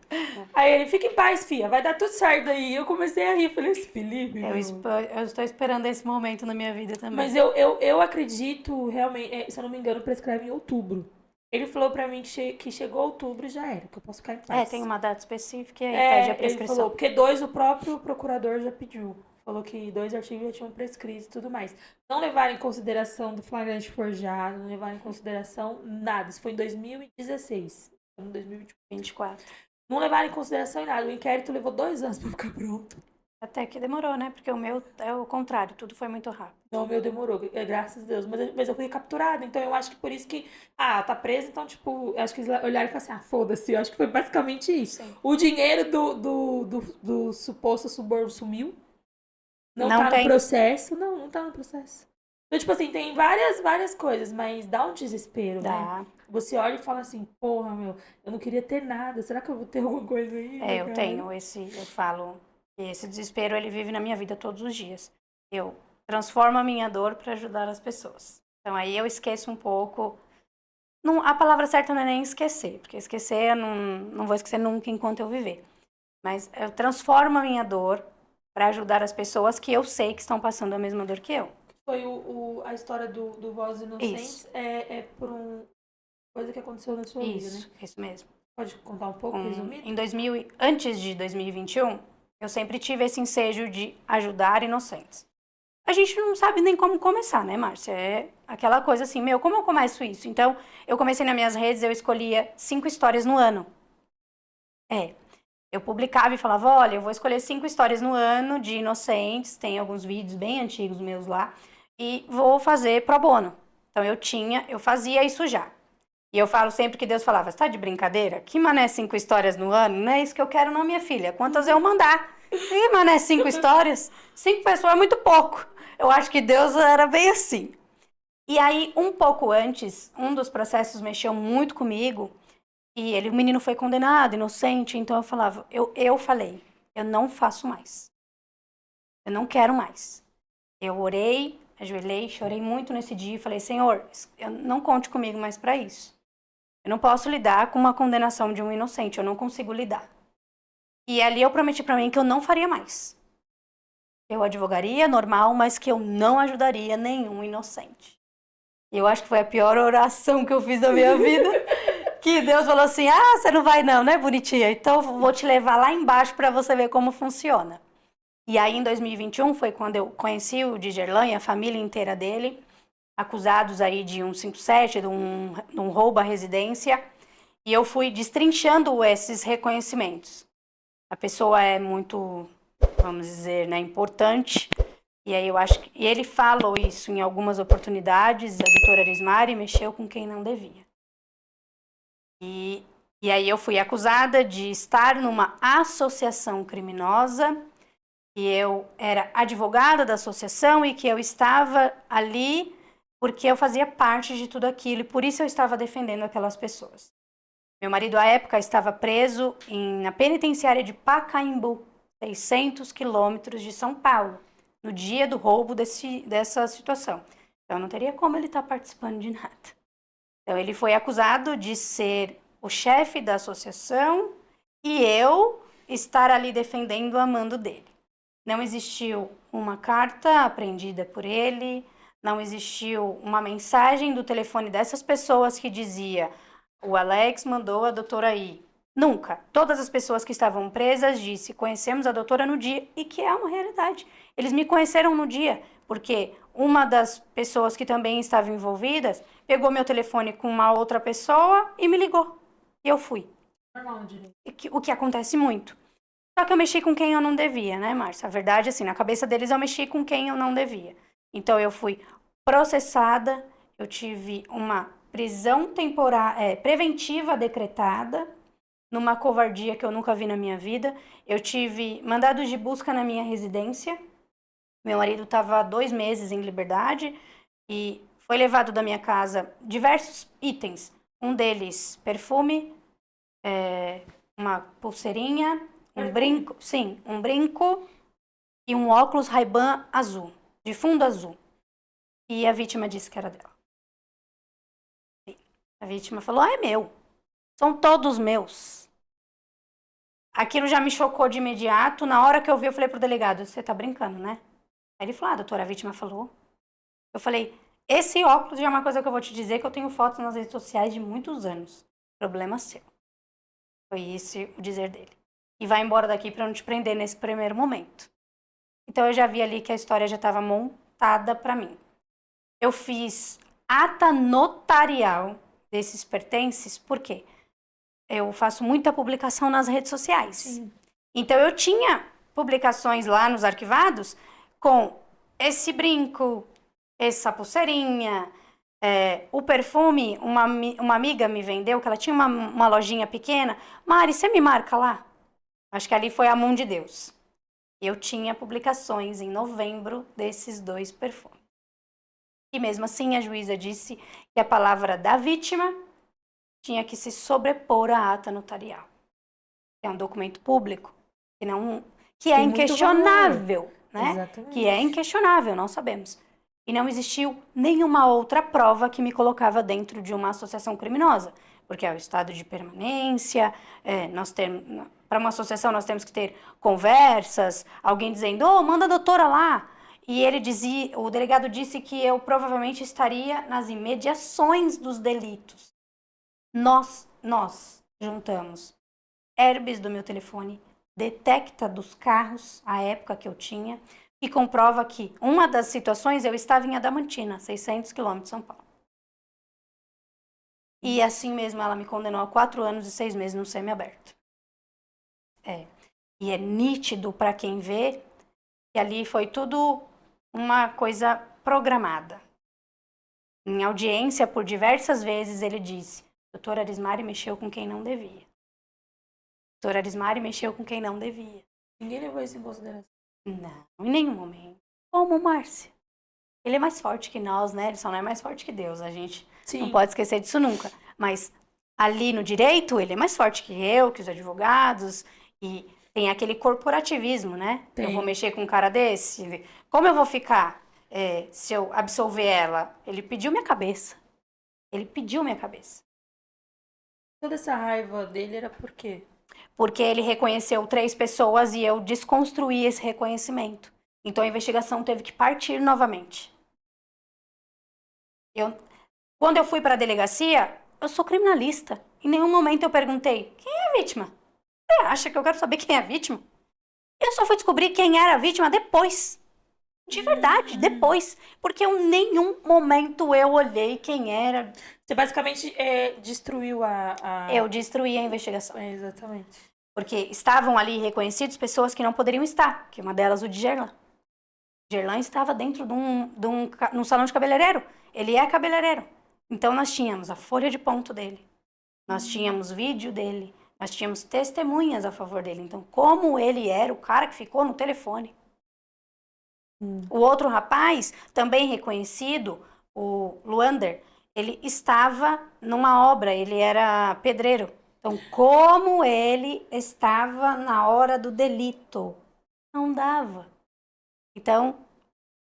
Aí ele, fica em paz, Fia, vai dar tudo certo aí. Eu comecei a rir, falei, esse Felipe, meu. Eu estou esperando esse momento na minha vida também. Mas eu acredito, realmente, se eu não me engano, prescreve em outubro. Ele falou pra mim que chegou outubro e já era, que eu posso ficar em É, tem paz. uma data específica e aí pede a Ele falou, prescrição. porque 2 o próprio procurador já pediu. Falou que 2 artigos já tinham prescrito e tudo mais. Não levaram em consideração do flagrante forjado, não levaram em consideração nada. Isso foi em 2016. Em 2021. 24. Não levaram em consideração nada. O inquérito levou 2 anos pra ficar pronto. Até que demorou, né? Porque o meu é o contrário, tudo foi muito rápido. Não, o meu demorou, graças a Deus. Mas eu fui capturada, então eu acho que por isso que. Tá presa, então, tipo, eu acho que eles olharam e falaram assim: foda-se. Eu acho que foi basicamente isso. Sim. O dinheiro do suposto suborno sumiu. Não Não tá no tem. processo. Não tá no processo. Então, tipo assim, tem várias coisas, mas dá um desespero, né? Dá. Você olha e fala assim, porra, meu, eu não queria ter nada. Será que eu vou ter alguma coisa aí, É, né, eu cara? tenho eu falo que esse desespero ele vive na minha vida todos os dias. Eu transformo a minha dor para ajudar as pessoas. Então aí eu esqueço um pouco. Não, a palavra certa não é nem esquecer, porque esquecer eu não vou esquecer nunca enquanto eu viver. Mas eu transformo a minha dor para ajudar as pessoas que eu sei que estão passando a mesma dor que eu. Foi a história do Vozes Isso, Inocentes é por uma coisa que aconteceu na sua vida, né? isso mesmo. Pode contar um pouco, resumido? Antes de 2021, eu sempre tive esse ensejo de ajudar inocentes. A gente não sabe nem como começar, né, Márcia? É aquela coisa assim, meu, como eu começo isso? Então, eu comecei nas minhas redes, eu escolhia 5 histórias no ano. Eu publicava e falava, olha, eu vou escolher 5 histórias no ano de inocentes, tem alguns vídeos bem antigos meus lá, e vou fazer pro bono. Então, eu fazia isso já. E eu falo sempre que Deus falava, você tá de brincadeira? Que mané 5 histórias no ano? Não é isso que eu quero não, minha filha. Quantas eu mandar? Que mané 5 histórias? 5 pessoas é muito pouco. Eu acho que Deus era bem assim. E aí, um pouco antes, um dos processos mexeu muito comigo. E o menino foi condenado, inocente. Então eu falava, eu falei, eu não faço mais. Eu não quero mais. Eu orei, ajoelhei, chorei muito nesse dia e falei, Senhor, eu não conte comigo mais para isso. Eu não posso lidar com uma condenação de um inocente, eu não consigo lidar. E ali eu prometi para mim que eu não faria mais. Eu advogaria normal, mas que eu não ajudaria nenhum inocente. E eu acho que foi a pior oração que eu fiz da minha vida. Que Deus falou assim, você não vai não, né, bonitinha? Então vou te levar lá embaixo para você ver como funciona. E aí em 2021 foi quando eu conheci o Djalma, a família inteira dele, acusados aí de um 157, de um roubo à residência. E eu fui destrinchando esses reconhecimentos. A pessoa é muito, vamos dizer, né, importante. E aí eu acho que... E ele falou isso em algumas oportunidades, a doutora Arismari mexeu com quem não devia. E aí eu fui acusada de estar numa associação criminosa, que eu era advogada da associação e que eu estava ali porque eu fazia parte de tudo aquilo e por isso eu estava defendendo aquelas pessoas. Meu marido, à época, estava preso na penitenciária de Pacaembu, 600 quilômetros de São Paulo, no dia do roubo dessa situação. Então, não teria como ele estar participando de nada. Então, ele foi acusado de ser o chefe da associação e eu estar ali defendendo a mando dele. Não existiu uma carta apreendida por ele, não existiu uma mensagem do telefone dessas pessoas que dizia o Alex mandou a doutora ir. Nunca. Todas as pessoas que estavam presas disse, conhecemos a doutora no dia, e que é uma realidade. Eles me conheceram no dia, porque uma das pessoas que também estavam envolvidas pegou meu telefone com uma outra pessoa e me ligou. E eu fui. Normal, direito. O que acontece muito. Só que eu mexi com quem eu não devia, né, Márcia? A verdade, assim, na cabeça deles eu mexi com quem eu não devia. Então, eu fui processada, eu tive uma prisão preventiva decretada, numa covardia que eu nunca vi na minha vida. Eu tive mandados de busca na minha residência. Meu marido estava 2 meses em liberdade e foi levado da minha casa diversos itens. Um deles, perfume, uma pulseirinha, um brinco, sim, um brinco e um óculos Ray-Ban azul, de fundo azul. E a vítima disse que era dela. A vítima falou, é meu, são todos meus. Aquilo já me chocou de imediato. Na hora que eu vi, eu falei pro delegado, você tá brincando, né? Aí ele falou, doutora, a vítima falou. Eu falei, esse óculos já é uma coisa que eu vou te dizer, que eu tenho fotos nas redes sociais de muitos anos. Problema seu. Foi esse o dizer dele. E vai embora daqui para não te prender nesse primeiro momento. Então eu já vi ali que a história já estava montada para mim. Eu fiz ata notarial desses pertences, por quê? Eu faço muita publicação nas redes sociais. Sim. Então eu tinha publicações lá nos arquivados com esse brinco, essa pulseirinha, o perfume, uma amiga me vendeu, que ela tinha uma lojinha pequena. Mari, você me marca lá? Acho que ali foi a mão de Deus. Eu tinha publicações em novembro desses 2 perfumes. E mesmo assim a juíza disse que a palavra da vítima tinha que se sobrepor à ata notarial. É um documento público que é Tem muito inquestionável, né? Exatamente. Que é inquestionável, não sabemos. E não existiu nenhuma outra prova que me colocava dentro de uma associação criminosa, porque é o estado de permanência, para uma associação nós temos que ter conversas, alguém dizendo, manda a doutora lá. E o delegado disse que eu provavelmente estaria nas imediações dos delitos. Nós juntamos herbes do meu telefone, detecta dos carros, a época que eu tinha, e comprova que uma das situações eu estava em Adamantina, 600 quilômetros de São Paulo. E assim mesmo ela me condenou a 4 anos e 6 meses no semiaberto. E é nítido para quem vê que ali foi tudo uma coisa programada. Em audiência, por diversas vezes, ele disse, doutora Arismari mexeu com quem não devia. Doutora Arismari mexeu com quem não devia. Ninguém levou isso em consideração. Não, em nenhum momento. Como, Márcia? Ele é mais forte que nós, né? Ele só não é mais forte que Deus. A gente não pode esquecer disso nunca. Mas ali no direito, ele é mais forte que eu, que os advogados. E tem aquele corporativismo, né? Tem. Eu vou mexer com um cara desse? Como eu vou ficar se eu absolver ela? Ele pediu minha cabeça. Ele pediu minha cabeça. Toda essa raiva dele era por quê? Porque ele reconheceu 3 pessoas e eu desconstruí esse reconhecimento. Então a investigação teve que partir novamente. Quando eu fui para a delegacia, eu sou criminalista. Em nenhum momento eu perguntei, quem é a vítima? Você acha que eu quero saber quem é a vítima? Eu só fui descobrir quem era a vítima depois. De verdade, depois. Porque em nenhum momento eu olhei quem era. Você basicamente destruiu Eu destruí a investigação. Exatamente. Porque estavam ali reconhecidos pessoas que não poderiam estar. Que uma delas, o Djerlan. Djerlan estava dentro de um salão de cabeleireiro. Ele é cabeleireiro. Então nós tínhamos a folha de ponto dele. Nós tínhamos vídeo dele. Nós tínhamos testemunhas a favor dele. Então, como ele era o cara que ficou no telefone. O outro rapaz, também reconhecido, o Luander, ele estava numa obra, ele era pedreiro. Então, como ele estava na hora do delito? Não dava. Então,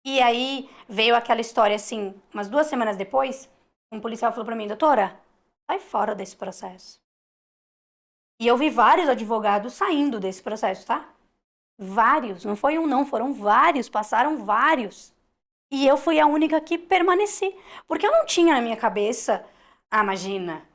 e aí veio aquela história assim, umas 2 semanas depois, um policial falou pra mim, doutora, sai fora desse processo. E eu vi vários advogados saindo desse processo, tá? Vários, não foi um não, foram vários, passaram vários. E eu fui a única que permaneci. Porque eu não tinha na minha cabeça, imagina,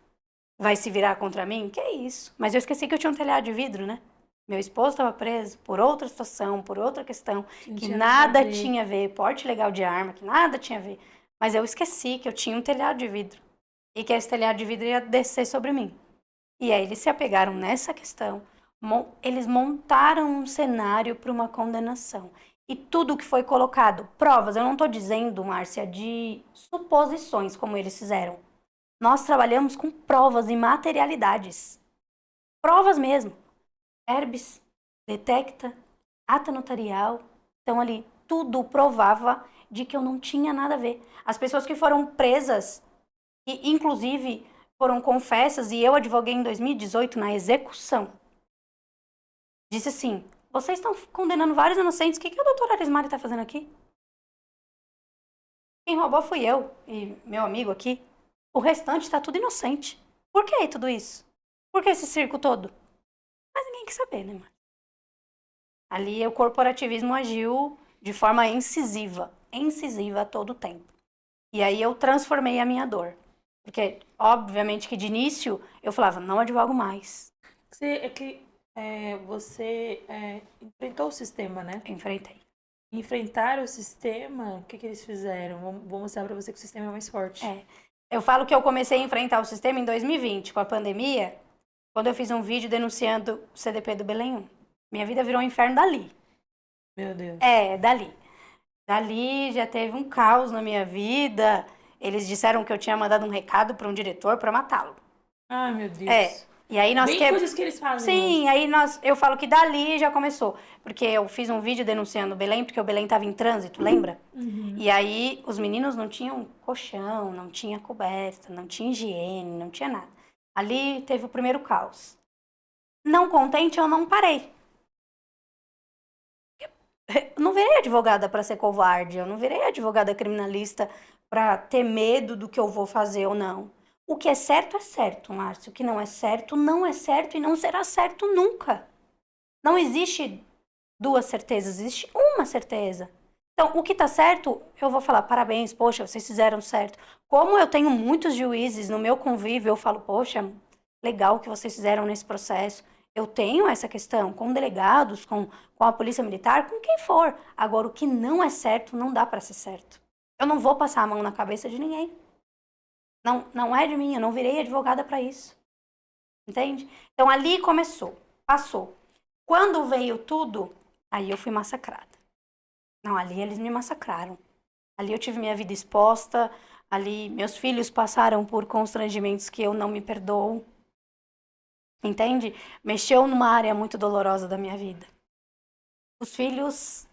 vai se virar contra mim? Que é isso? Mas eu esqueci que eu tinha um telhado de vidro, né? Meu esposo estava preso por outra situação, por outra questão, Não que tinha nada a nada ver. tinha a ver, porte legal de arma, que nada tinha a ver. Mas eu esqueci que eu tinha um telhado de vidro e que esse telhado de vidro ia descer sobre mim. E aí eles se apegaram nessa questão, eles montaram um cenário para uma condenação. E tudo que foi colocado, provas, eu não estou dizendo, Márcia, de suposições como eles fizeram. Nós trabalhamos com provas e materialidades. Provas mesmo. Herbes, detecta, ata notarial. Então ali, tudo provava de que eu não tinha nada a ver. As pessoas que foram presas, e inclusive foram confessas, e eu advoguei em 2018 na execução, disse assim, vocês estão condenando vários inocentes, o que a doutora Arismari está fazendo aqui? Quem roubou fui eu e meu amigo aqui. O restante está tudo inocente. Por que tudo isso? Por que esse circo todo? Mas ninguém quer saber, né, mano? Ali o corporativismo agiu de forma incisiva a todo tempo. E aí eu transformei a minha dor. Porque, obviamente, que de início eu falava, não advogo mais. Você enfrentou o sistema, né? Enfrentei. Enfrentar o sistema, o que eles fizeram? Vou mostrar pra você que o sistema é mais forte. Eu falo que eu comecei a enfrentar o sistema em 2020, com a pandemia, quando eu fiz um vídeo denunciando o CDP do Belém 1. Minha vida virou um inferno dali. Meu Deus. Dali. Dali já teve um caos na minha vida. Eles disseram que eu tinha mandado um recado para um diretor para matá-lo. Ai, meu Deus. E aí nós Bem coisas que eles fazem Sim, hoje. aí eu falo que dali já começou. Porque eu fiz um vídeo denunciando o Belém, porque o Belém estava em trânsito, lembra? Uhum. E aí os meninos não tinham colchão, não tinha coberta, não tinha higiene, não tinha nada. Ali teve o primeiro caos. Não contente, eu não parei. Eu não virei advogada para ser covarde, eu não virei advogada criminalista para ter medo do que eu vou fazer ou não. O que é certo, Márcio. O que não é certo e não será certo nunca. Não existe duas certezas, existe uma certeza. Então, o que tá certo, eu vou falar, parabéns, poxa, vocês fizeram certo. Como eu tenho muitos juízes no meu convívio, eu falo, poxa, legal o que vocês fizeram nesse processo. Eu tenho essa questão com delegados, com a polícia militar, com quem for. Agora, o que não é certo, não dá para ser certo. Eu não vou passar a mão na cabeça de ninguém. Não é de mim, eu não virei advogada para isso. Entende? Então, ali começou, passou. Quando veio tudo, aí eu fui massacrada. Não, ali eles me massacraram. Ali eu tive minha vida exposta, ali meus filhos passaram por constrangimentos que eu não me perdoo. Entende? Mexeu numa área muito dolorosa da minha vida. Os filhos,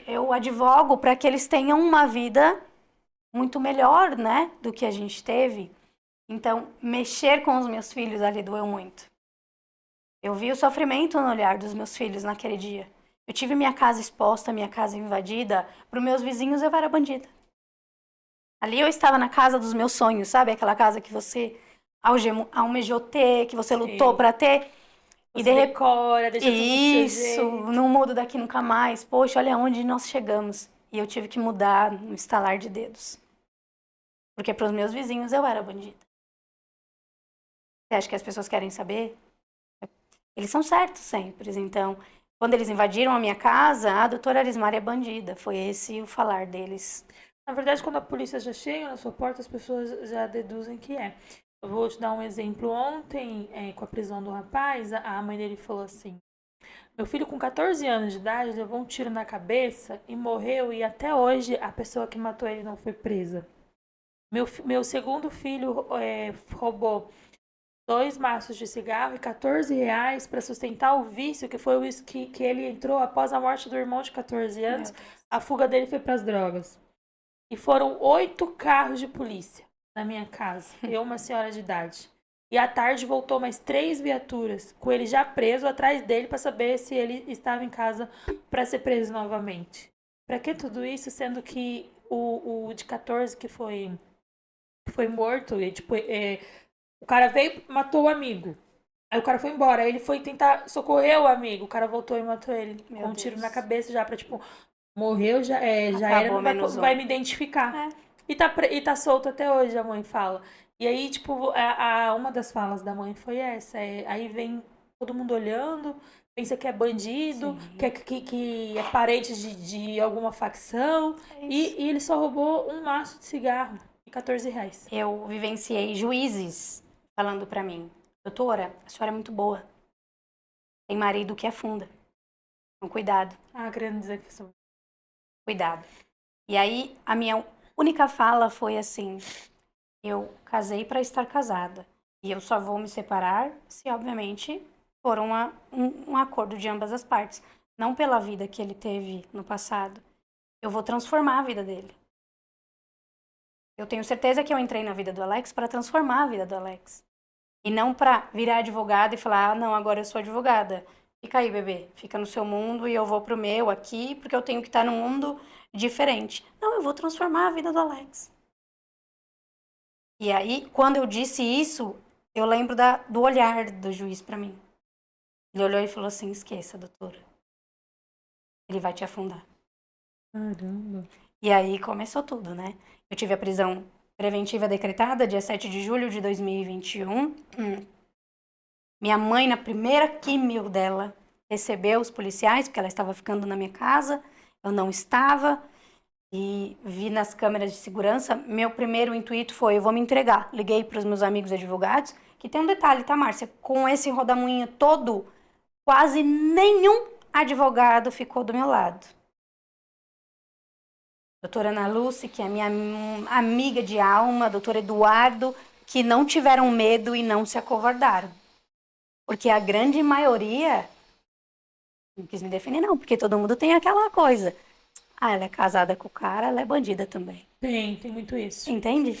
eu advogo para que eles tenham uma vida muito melhor, né, do que a gente teve. Então, mexer com os meus filhos ali doeu muito. Eu vi o sofrimento no olhar dos meus filhos naquele dia. Eu tive minha casa exposta, minha casa invadida. Para os meus vizinhos, eu era bandida. Ali eu estava na casa dos meus sonhos, sabe? Aquela casa que você almejou ter, que você lutou para ter. Você decora, deixa tudo do seu jeito. Não mudo daqui nunca mais. Poxa, olha onde nós chegamos. E eu tive que mudar no estalar de dedos. Porque para os meus vizinhos eu era bandida. Você acha que as pessoas querem saber? Eles são certos sempre. Então, quando eles invadiram a minha casa, a doutora Arismari é bandida. Foi esse o falar deles. Na verdade, quando a polícia já chega na sua porta, as pessoas já deduzem que é. Eu vou te dar um exemplo. Ontem, com a prisão do rapaz, a mãe dele falou assim: meu filho, com 14 anos de idade, levou um tiro na cabeça e morreu, e até hoje a pessoa que matou ele não foi presa. Meu segundo filho roubou 2 maços de cigarro e R$ 14 para sustentar o vício, que foi o vício que ele entrou após a morte do irmão de 14 anos. A fuga dele foi para as drogas. E foram 8 carros de polícia na minha casa. Eu, uma senhora de idade. E à tarde voltou mais 3 viaturas, com ele já preso atrás dele para saber se ele estava em casa para ser preso novamente. Para que tudo isso, sendo que o de 14 que foi morto, e, tipo, o cara veio e matou o amigo. Aí o cara foi embora. Aí ele foi tentar socorrer o amigo. O cara voltou e matou ele. Com um tiro na cabeça já pra, tipo, morreu, já era, não vai me identificar. E tá solto até hoje, a mãe fala. E aí, tipo, uma das falas da mãe foi essa. Aí vem todo mundo olhando, pensa que é bandido, Sim, que é parente de alguma facção. é isso. E ele só roubou um maço de cigarro e R$ 14. Eu vivenciei juízes falando pra mim, doutora, a senhora é muito boa. Tem marido que afunda. Então, cuidado, Ah, querendo dizer que sou. cuidado. E aí, a minha única fala foi assim: eu casei para estar casada. E eu só vou me separar se, obviamente, for um acordo de ambas as partes. Não pela vida que ele teve no passado. Eu vou transformar a vida dele. Eu tenho certeza que eu entrei na vida do Alex para transformar a vida do Alex. E não para virar advogada e falar, ah, não, agora eu sou advogada. Fica aí, bebê. Fica no seu mundo e eu vou pro meu aqui, porque eu tenho que estar num mundo diferente. Não, eu vou transformar a vida do Alex. E aí, quando eu disse isso, eu lembro do olhar do juiz para mim. Ele olhou e falou assim: esqueça, doutora. Ele vai te afundar. Caramba. E aí começou tudo, né? Eu tive a prisão preventiva decretada dia 7 de julho de 2021. Minha mãe, na primeira químio dela, recebeu os policiais, porque ela estava ficando na minha casa. Eu não estava. E vi nas câmeras de segurança. Meu primeiro intuito foi: eu vou me entregar. Liguei para os meus amigos advogados. Que tem um detalhe, tá, Márcia? Com esse rodamuinho todo, quase nenhum advogado ficou do meu lado. Doutora Ana Lúcia, que é minha amiga de alma, doutor Eduardo, que não tiveram medo e não se acovardaram. Porque a grande maioria não quis me defender, não, porque todo mundo tem aquela coisa. Ah, ela é casada com o cara, ela é bandida também. Tem muito isso. Entende?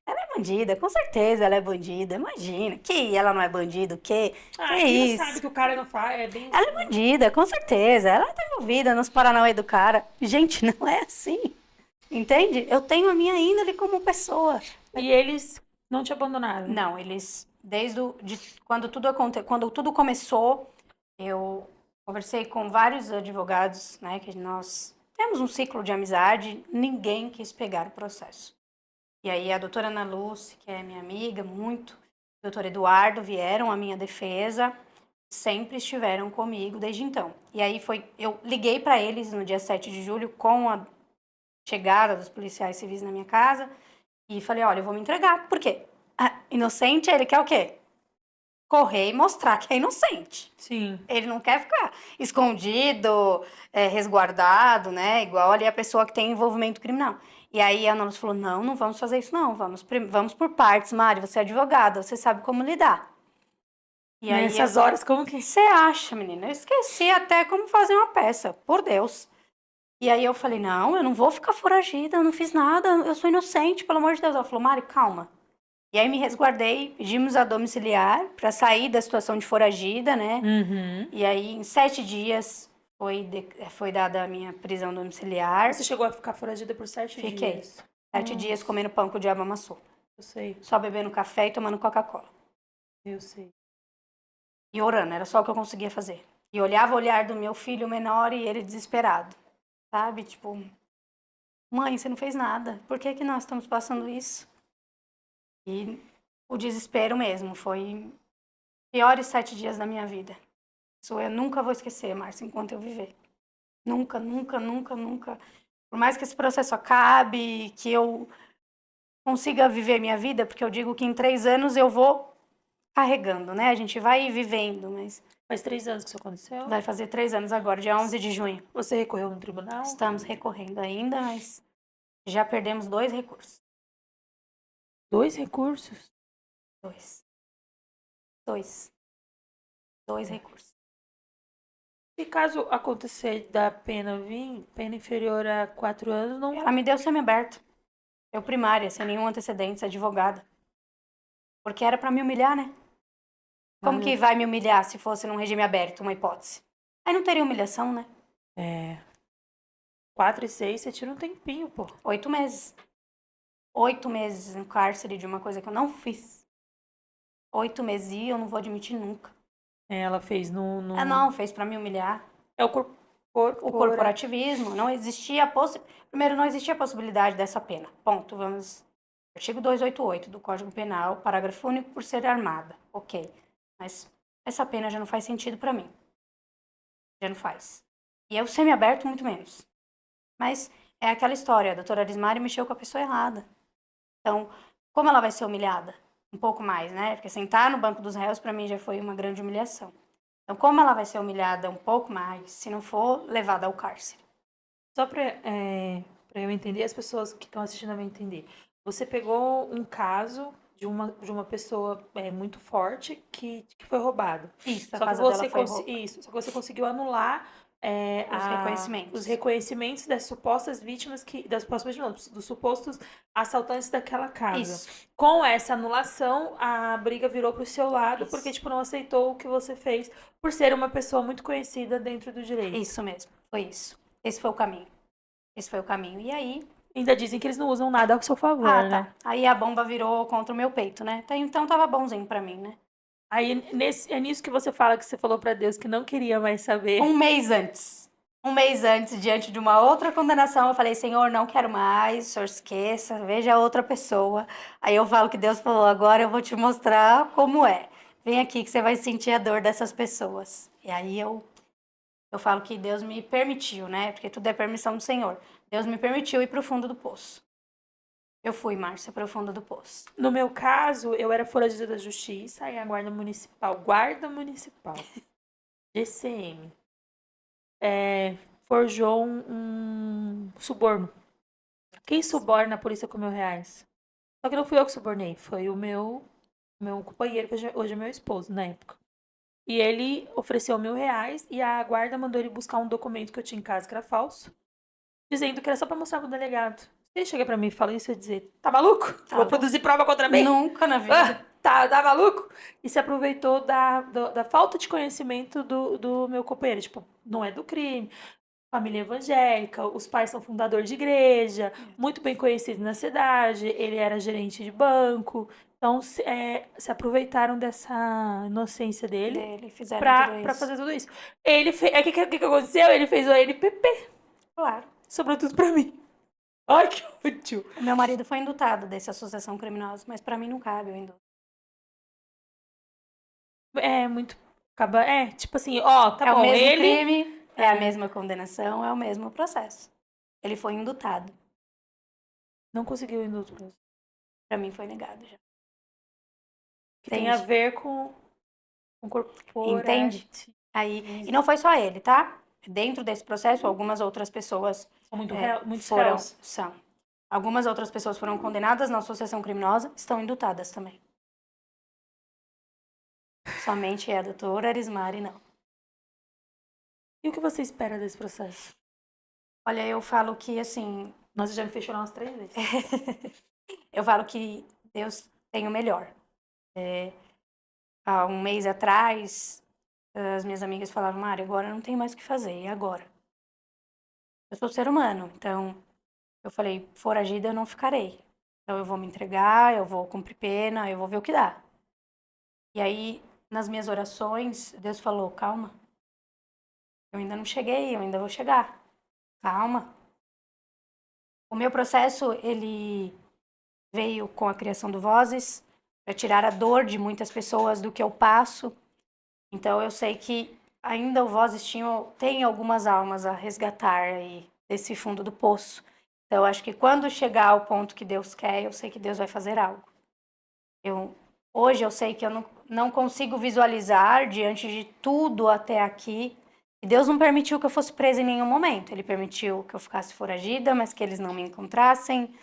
Ela é bandida, com certeza ela é bandida. Imagina, que ela não é bandido, que Ah, quem não sabe isso? que o cara não faz, é bem Ela assim, é né? bandida, com certeza. Ela tá envolvida nos paranauê do cara. Gente, não é assim. Entende? Eu tenho a minha índole como pessoa. E eles não te abandonaram. Não, eles, quando tudo começou, eu conversei com vários advogados, né, que nós temos um ciclo de amizade, ninguém quis pegar o processo. E aí a doutora Ana Lúcia, que é minha amiga muito, o doutor Eduardo vieram à minha defesa, sempre estiveram comigo desde então. E aí eu liguei para eles no dia 7 de julho com a chegada dos policiais civis na minha casa e falei, olha, eu vou me entregar. Por quê? Inocente, ele quer o quê? Correr e mostrar que é inocente. Sim. Ele não quer ficar escondido, resguardado, né? Igual ali a pessoa que tem envolvimento criminal. E aí a Ana Lúcia falou: não, não vamos fazer isso, não. Vamos por partes, Mari. Você é advogada, você sabe como lidar. E aí Nessas horas, como que. você acha, menina? Eu esqueci até como fazer uma peça, por Deus. E aí eu falei: não, eu não vou ficar foragida, eu não fiz nada, eu sou inocente, pelo amor de Deus. Ela falou: Mari, calma. E aí me resguardei, pedimos a domiciliar para sair da situação de foragida, né? Uhum. E aí, em 7 dias, foi dada a minha prisão domiciliar. Você chegou a ficar foragida por 7 Fiquei dias. 7 dias Nossa, comendo pão que o diabo amassou. eu sei, Só bebendo café e tomando Coca-Cola. eu sei. E orando, era só o que eu conseguia fazer. E olhava o olhar do meu filho menor e ele desesperado. Sabe? Tipo, mãe, você não fez nada. Por que que nós estamos passando isso? E o desespero mesmo. Foi piores 7 dias da minha vida. Isso eu nunca vou esquecer, Márcia, enquanto eu viver. Nunca, nunca, nunca, nunca. Por mais que esse processo acabe, que eu consiga viver minha vida, porque eu digo que em 3 anos eu vou carregando, né? A gente vai vivendo, mas Faz 3 anos que isso aconteceu? vai fazer 3 anos agora, dia 11 de junho. Você recorreu no tribunal? Estamos recorrendo ainda, mas já perdemos 2 recursos. 2 recursos? Dois. Dois. 2 recursos. E caso acontecer da pena vir, pena inferior a 4 anos, não. Ela me deu semiaberto. Eu primária, sem nenhum antecedente, advogada. Porque era pra me humilhar, né? Como que vai me humilhar se fosse num regime aberto, uma hipótese? Aí não teria humilhação, né? É. 4 e 6, você tira um tempinho, pô. 8 meses. 8 meses no cárcere de uma coisa que eu não fiz. 8 meses e eu não vou admitir nunca. Ela fez no. Não, fez pra me humilhar. É o corpo. o corporativismo, não existia primeiro, não existia a possibilidade dessa pena. Ponto. Vamos. Artigo 288 do Código Penal, parágrafo único, por ser armada. Ok. Mas essa pena já não faz sentido para mim. Já não faz. E o semiaberto, muito menos. Mas é aquela história, a doutora Arismari mexeu com a pessoa errada. Então, como ela vai ser humilhada? Um pouco mais, né? Porque sentar no banco dos réus, para mim, já foi uma grande humilhação. Então, como ela vai ser humilhada um pouco mais se não for levada ao cárcere? Só para eu entender, as pessoas que estão assistindo a entender. Você pegou um caso de uma pessoa muito forte que foi roubada. Isso, a Só que casa dela você foi roubada. isso, só que você conseguiu anular Os os reconhecimentos. reconhecimentos das supostas vítimas das supostas vítimas, não, dos supostos assaltantes daquela casa. Isso, Com essa anulação, a briga virou pro seu lado, porque isso. tipo não aceitou o que você fez por ser uma pessoa muito conhecida dentro do direito. Isso mesmo, foi isso. Esse foi o caminho. Esse foi o caminho. E aí, Ainda dizem que eles não usam nada ao seu favor, né? tá. Aí a bomba virou contra o meu peito, né? Então tava bonzinho pra mim, né? Aí é nisso que você fala que você falou pra Deus que não queria mais saber. Um mês antes, diante de uma outra condenação, eu falei: Senhor, não quero mais, o senhor esqueça, veja outra pessoa. Aí eu falo que Deus falou: agora eu vou te mostrar como é. Vem aqui que você vai sentir a dor dessas pessoas. E aí eu falo que Deus me permitiu, né? Porque tudo é permissão do Senhor. Deus me permitiu ir pro fundo do poço. Eu fui, Márcia, pro fundo do poço. No meu caso, eu era foragida da justiça e a guarda municipal, GCM, forjou um suborno. Quem suborna a polícia com R$ 1.000? Só que não fui eu que subornei, foi o meu companheiro, que hoje é meu esposo, na época. E ele ofereceu R$ 1.000 e a guarda mandou ele buscar um documento que eu tinha em casa que era falso, dizendo que era só pra mostrar pro delegado. Se ele chega pra mim e fala isso, eu ia dizer, tá maluco? Tá Vou louco? produzir prova contra mim? Nunca na vida. Tá maluco? E se aproveitou da falta de conhecimento do meu companheiro. Tipo, não é do crime, família evangélica, os pais são fundadores de igreja, muito bem conhecido na cidade, ele era gerente de banco. Então, se aproveitaram dessa inocência dele Fizeram tudo pra isso. fazer tudo isso. Ele fez. O que aconteceu? Ele fez o ANPP. Claro. Sobrou tudo pra mim. Ai, que útil. O meu marido foi indultado dessa associação criminosa, mas pra mim não cabe o indulto. É muito. Acaba. Tipo assim, ó, tá É o bom. mesmo Ele. crime, é a mesma condenação, é o mesmo processo. Ele foi indultado. Não conseguiu indulto. Pra mim foi negado já. Que tem a ver com Entende? corporativismo. Aí, e não foi só ele, tá? Dentro desse processo, algumas outras pessoas São muitos foram, réus. são. Algumas outras pessoas foram condenadas na associação criminosa, estão indultadas também. Somente a doutora Arismari, não. E o que você espera desse processo? Olha, eu falo que, assim, Nossa, já me fechou umas 3 vezes. eu falo que Deus tem o melhor. Há um mês atrás, as minhas amigas falaram, Mari, agora não tem mais o que fazer, e agora? Eu sou ser humano, então eu falei, foragida eu não ficarei. Então eu vou me entregar, eu vou cumprir pena, eu vou ver o que dá. E aí, nas minhas orações, Deus falou, calma, eu ainda não cheguei, eu ainda vou chegar. Calma. O meu processo, ele veio com a criação do Vozes, para tirar a dor de muitas pessoas do que eu passo. Então eu sei que ainda o Vozes tem algumas almas a resgatar aí desse fundo do poço. Então eu acho que quando chegar ao ponto que Deus quer, eu sei que Deus vai fazer algo. Hoje eu sei que eu não consigo visualizar diante de tudo até aqui. E Deus não permitiu que eu fosse presa em nenhum momento. Ele permitiu que eu ficasse foragida, mas que eles não me encontrassem.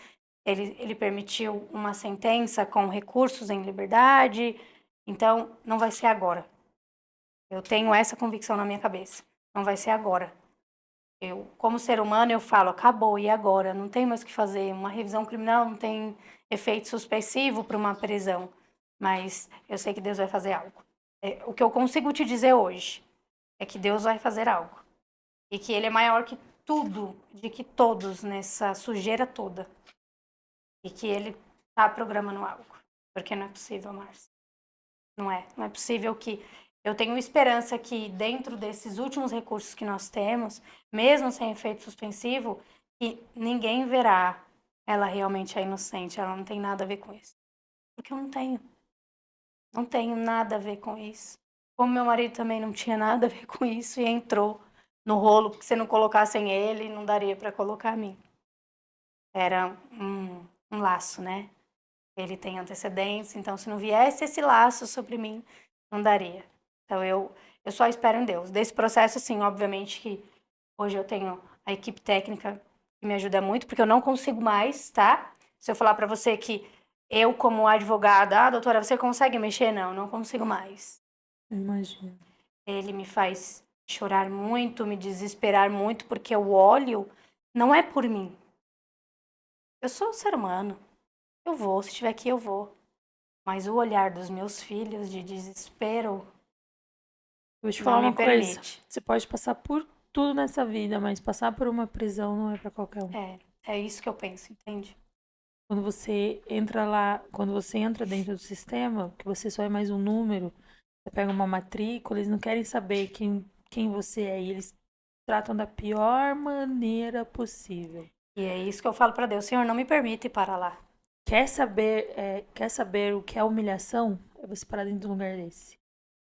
Ele permitiu uma sentença com recursos em liberdade. Então, não vai ser agora. Eu tenho essa convicção na minha cabeça. Não vai ser agora. Eu, como ser humano, eu falo, acabou, e agora? Não tem mais o que fazer. Uma revisão criminal não tem efeito suspensivo para uma prisão. Mas eu sei que Deus vai fazer algo. O que eu consigo te dizer hoje é que Deus vai fazer algo. E que Ele é maior que tudo, de que todos, nessa sujeira toda. E que Ele está programando algo. Porque não é possível, Márcia. Não é. Não é possível que Eu tenho esperança que dentro desses últimos recursos que nós temos, mesmo sem efeito suspensivo, que ninguém verá ela realmente é inocente, ela não tem nada a ver com isso. Porque eu não tenho nada a ver com isso. Como meu marido também não tinha nada a ver com isso e entrou no rolo, porque se não colocassem ele, não daria para colocar a mim. Era um laço, né? Ele tem antecedentes, então se não viesse esse laço sobre mim, não daria. Então eu só espero em Deus. Desse processo, assim, obviamente que hoje eu tenho a equipe técnica que me ajuda muito, porque eu não consigo mais, tá? Se eu falar para você que eu, como advogada, doutora, você consegue mexer? Não, não consigo mais. Eu imagino. Ele me faz chorar muito, me desesperar muito, porque eu olho, não é por mim. Eu sou um ser humano. Eu vou, se estiver aqui, eu vou. Mas o olhar dos meus filhos de desespero Vou te não falar me uma coisa. permite. Você pode passar por tudo nessa vida, mas passar por uma prisão não é pra qualquer um. É isso que eu penso, entende? Quando você entra lá, quando você entra dentro do sistema, que você só é mais um número, você pega uma matrícula, eles não querem saber quem você é. E eles tratam da pior maneira possível. E é isso que eu falo para Deus, Senhor, não me permite ir para lá. Quer saber o que é humilhação? É você parar dentro de um lugar desse.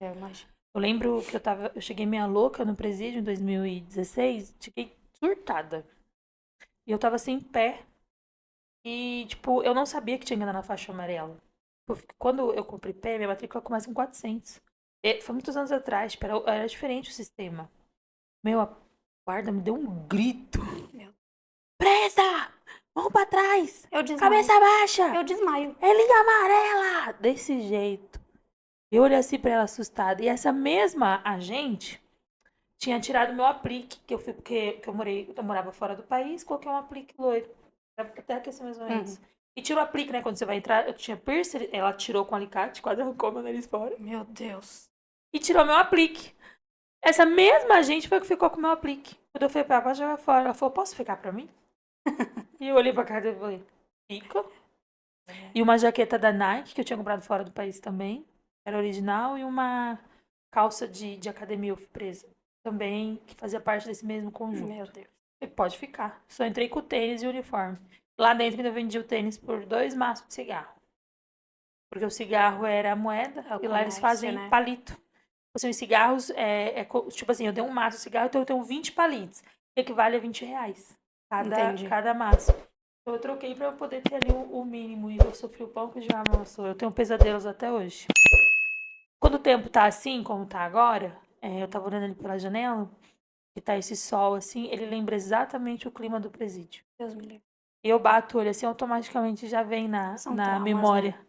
Eu imagino. Eu lembro que eu cheguei meia louca no presídio em 2016, cheguei surtada. E eu tava assim em pé. E, tipo, eu não sabia que tinha que andar na faixa amarela. Quando eu comprei pé, minha matrícula começa com 400. Foi muitos anos atrás, tipo, era diferente o sistema. Meu, a guarda me deu um grito. Meu, Presa! Mão pra trás! eu desmaio. Cabeça baixa! Eu desmaio. É linha amarela! Desse jeito. Eu olhei assim pra ela assustada. E essa mesma agente tinha tirado meu aplique, que eu fui porque eu morava fora do país, coloquei um aplique loiro. Até aquecer mais ou menos. Uhum. E tira o aplique, né? Quando você vai entrar, eu tinha piercing, ela tirou com alicate, quase arrancou meu nariz fora. Meu Deus. E tirou meu aplique. Essa mesma agente foi que ficou com o meu aplique. Quando eu fui pra ela, pode jogar fora. Ela falou, posso ficar pra mim? E eu olhei pra cara dele e falei, fica. E uma jaqueta da Nike, que eu tinha comprado fora do país também. Era original. E uma calça de academia presa. Também, que fazia parte desse mesmo Meu conjunto. Deus. E pode ficar. Só entrei com o tênis e o uniforme. Lá dentro ainda vendi o tênis por 2 maços de cigarro. Porque o cigarro era a moeda É o e lá eles comércio, fazem né? palito. Assim, os cigarros, tipo assim, eu dei um maço de cigarro, então eu tenho 20 palitos. Que equivale a R$ 20 Entendi. cada maço. Então eu troquei pra eu poder ter ali o mínimo. E eu sofri o pão que já amassou. Eu tenho pesadelos até hoje. Quando o tempo tá assim, como tá agora, eu tava olhando ali pela janela, que tá esse sol assim, ele lembra exatamente o clima do presídio. Deus me livre. E eu bato o olho assim, automaticamente já vem São na traumas, né? memória.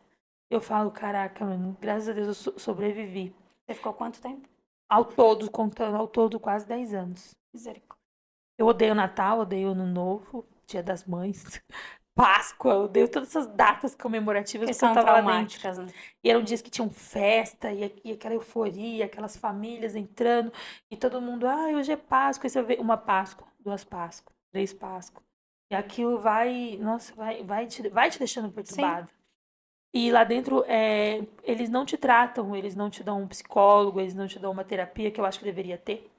Eu falo, caraca, mano, graças a Deus eu sobrevivi. Você ficou quanto tempo? Ao todo, contando ao todo, quase 10 anos. Misericórdia. Eu odeio Natal, odeio Ano Novo, Dia das Mães, Páscoa, eu odeio todas essas datas comemorativas Porque porque eu são tava lá dentro. traumáticas, né? E eram dias que tinham festa e aquela euforia, aquelas famílias entrando e todo mundo, hoje é Páscoa, e você vê uma Páscoa, 2 Páscoas, 3 Páscoas. E aquilo vai, nossa, vai te deixando Sim. perturbado. E lá dentro, eles não te tratam, eles não te dão um psicólogo, eles não te dão uma terapia que eu acho que deveria ter.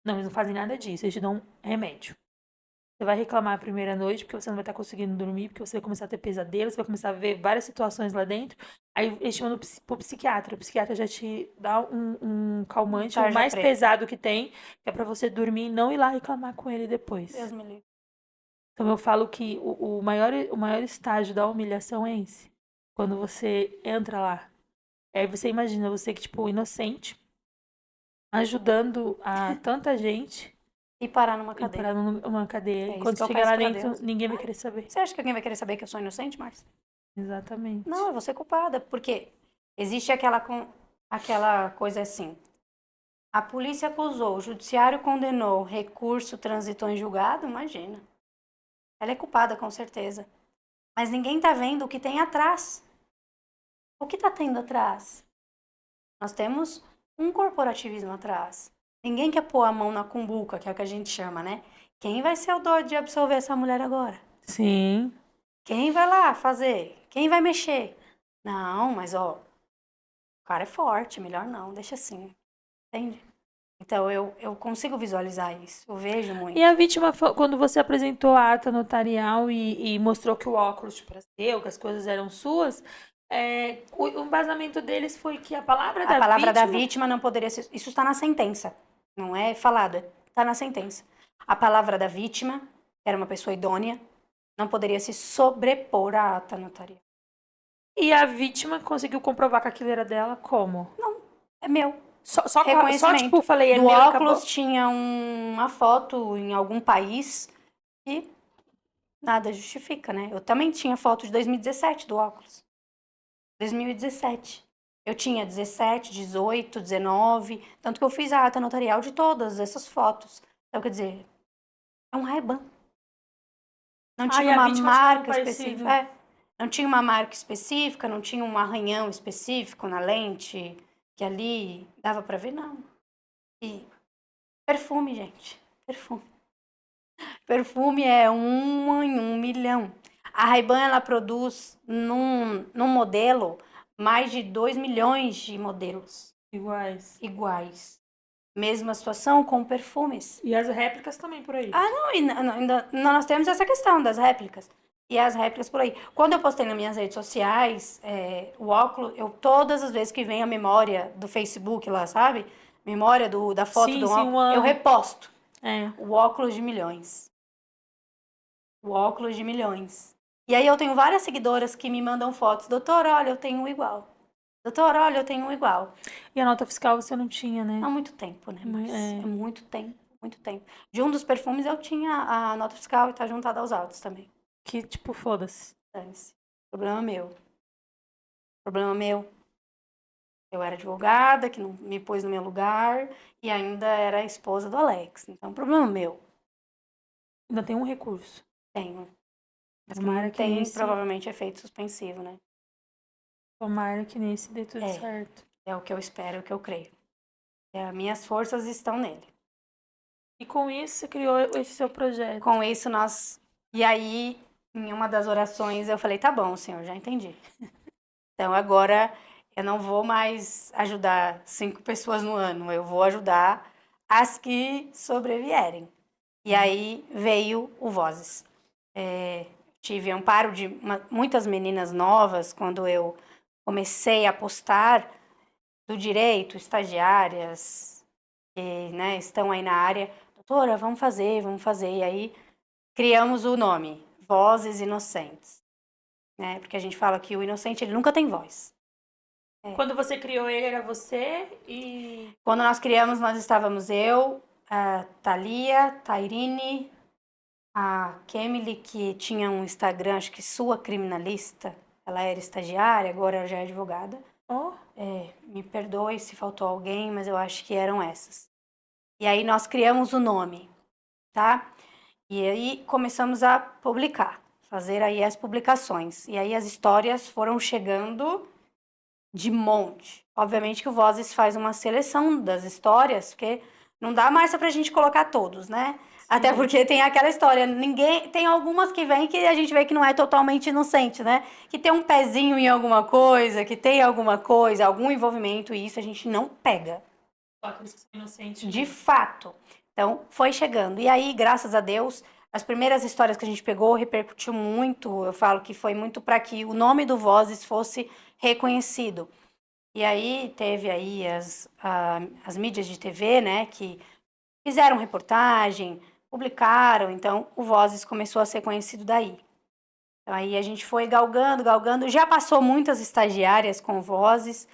Não, eles não fazem nada disso, eles te dão remédio. Você vai reclamar a primeira noite porque você não vai estar conseguindo dormir, porque você vai começar a ter pesadelos, você vai começar a ver várias situações lá dentro. Aí eles te mandam pro psiquiatra. O psiquiatra já te dá um calmante, o Tarja mais preta. pesado que tem, que é pra você dormir e não ir lá reclamar com ele depois. Deus me livre. Então eu falo que o maior estágio da humilhação é esse. Quando você entra lá. Aí você imagina, você que, tipo, inocente, ajudando a tanta gente E parar numa e parar cadeia. numa cadeia. É E isso quando que eu chegar peço lá pra dentro, Deus. ninguém vai querer saber. Você acha que alguém vai querer saber que eu sou inocente, Márcia? Não, Exatamente. eu vou ser culpada, porque existe aquela coisa assim. A polícia acusou, o judiciário condenou, recurso transitou em julgado, imagina. Ela é culpada, com certeza. Mas ninguém tá vendo o que tem atrás. O que tá tendo atrás? Nós temos um corporativismo atrás. Ninguém quer pôr a mão na cumbuca, que é o que a gente chama, né? Quem vai ser o doido de absolver essa mulher agora? Sim. Quem vai lá fazer? Quem vai mexer? Não, mas ó, o cara é forte, melhor não, deixa assim. entende? Então, eu consigo visualizar isso, eu vejo muito. E a vítima, quando você apresentou a ata notarial e mostrou que o óculos tipo, era seu, que as coisas eram suas, o embasamento deles foi que a palavra A da palavra da vítima... vítima não poderia ser. Isso está na sentença, não é falado, está na sentença. A palavra da vítima, era uma pessoa idônea, não poderia se sobrepor à ata notarial. E a vítima conseguiu comprovar que aquilo era dela como? É meu. Só Reconhecimento. tipo, falei, é Do meu e óculos acabou? tinha uma foto em algum país e nada justifica, né? Eu também tinha foto de 2017 do óculos. 2017. Eu tinha 17, 18, 19, tanto que eu fiz a ata notarial de todas essas fotos. Então, quer dizer, é um Ray-Ban. Não Ah, e tinha a uma vítima tinha um marca parecido. específica. Não tinha uma marca específica, não tinha um arranhão específico na lente, que ali dava pra ver, não. E perfume, gente. Perfume. Perfume é 1 em 1 milhão. A Ray-Ban, ela produz num modelo mais de 2 milhões de modelos Iguais. iguais. Mesma situação com perfumes. E as réplicas também por aí. Não, e ainda nós temos essa questão das réplicas. E as réplicas por aí. Quando eu postei nas minhas redes sociais, o óculos, todas as vezes que vem a memória do Facebook lá, sabe? Memória da foto Sim, do sim, óculos, eu reposto. É. O óculos de milhões. O óculos de milhões. E aí eu tenho várias seguidoras que me mandam fotos. Doutor, olha, eu tenho um igual. Doutor, olha, eu tenho um igual. E a nota fiscal você não tinha, né? Há muito tempo, né, Márcia? É. É muito tempo, muito tempo. De um dos perfumes eu tinha a nota fiscal e tá juntada aos autos também. Que, tipo, foda-se. Dane-se. Problema meu. Problema meu. Eu era advogada, que não me pôs no meu lugar, e ainda era a esposa do Alex. Então, problema meu. Ainda tem um recurso. Tenho. Mas que Tomara não que tem, nesse. provavelmente, efeito suspensivo, né? Tomara que nesse dê tudo É. certo. É o que eu espero, é o que eu creio. Minhas forças estão nele. E com isso você criou esse seu projeto. Com isso, nós. E aí, em uma das orações, eu falei: tá bom, senhor, já entendi. Então, agora eu não vou mais ajudar 5 pessoas no ano, eu vou ajudar as que sobrevierem. E aí veio o Vozes. Tive amparo de muitas meninas novas quando eu comecei a postar do direito, estagiárias, que né, estão aí na área. Doutora, vamos fazer, vamos fazer. E aí criamos o nome, Vozes Inocentes. Né? Porque a gente fala que o inocente ele nunca tem voz. Quando você criou ele, era você e. Quando nós criamos, nós estávamos eu, a Thalia, Tairine, a Kemily, que tinha um Instagram, acho que Sua Criminalista. Ela era estagiária, agora ela já é advogada. Oh, Me perdoe se faltou alguém, mas eu acho que eram essas. E aí nós criamos o nome, tá? E aí começamos a publicar, fazer aí as publicações. E aí as histórias foram chegando de monte. Obviamente que o Vozes faz uma seleção das histórias, porque não dá mais pra gente colocar todos, né? Até porque tem aquela história, tem algumas que vêm que a gente vê que não é totalmente inocente, né? Que tem um pezinho em alguma coisa, que tem alguma coisa, algum envolvimento, e isso a gente não pega. só aqueles que são inocentes. De fato. Então, foi chegando. E aí, graças a Deus, as primeiras histórias que a gente pegou repercutiu muito. Eu falo que foi muito para que o nome do Vozes fosse reconhecido. E aí teve aí as mídias de TV, né, que fizeram reportagem, publicaram, então o Vozes começou a ser conhecido daí. Então aí a gente foi galgando, galgando, já passou muitas estagiárias com Vozes,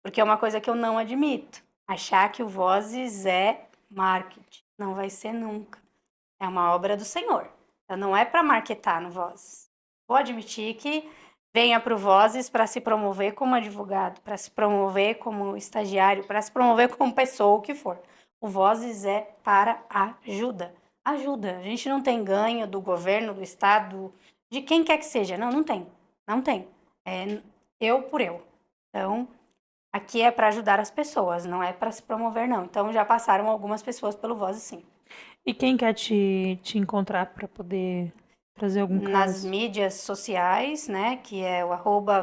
porque é uma coisa que eu não admito, achar que o Vozes é marketing, não vai ser nunca. É uma obra do Senhor, então não é para marketar no Vozes. Vou admitir que venha para o Vozes para se promover como advogado, para se promover como estagiário, para se promover como pessoa, o que for. O Vozes é para ajuda. Ajuda. A gente não tem ganho do governo, do Estado, de quem quer que seja. Não, não tem. Não tem. É eu por eu. Então, aqui é para ajudar as pessoas, não é para se promover, não. Então, já passaram algumas pessoas pelo Vozes, sim. E quem quer te encontrar para poder trazer algum Nas caso? mídias sociais, né, que é o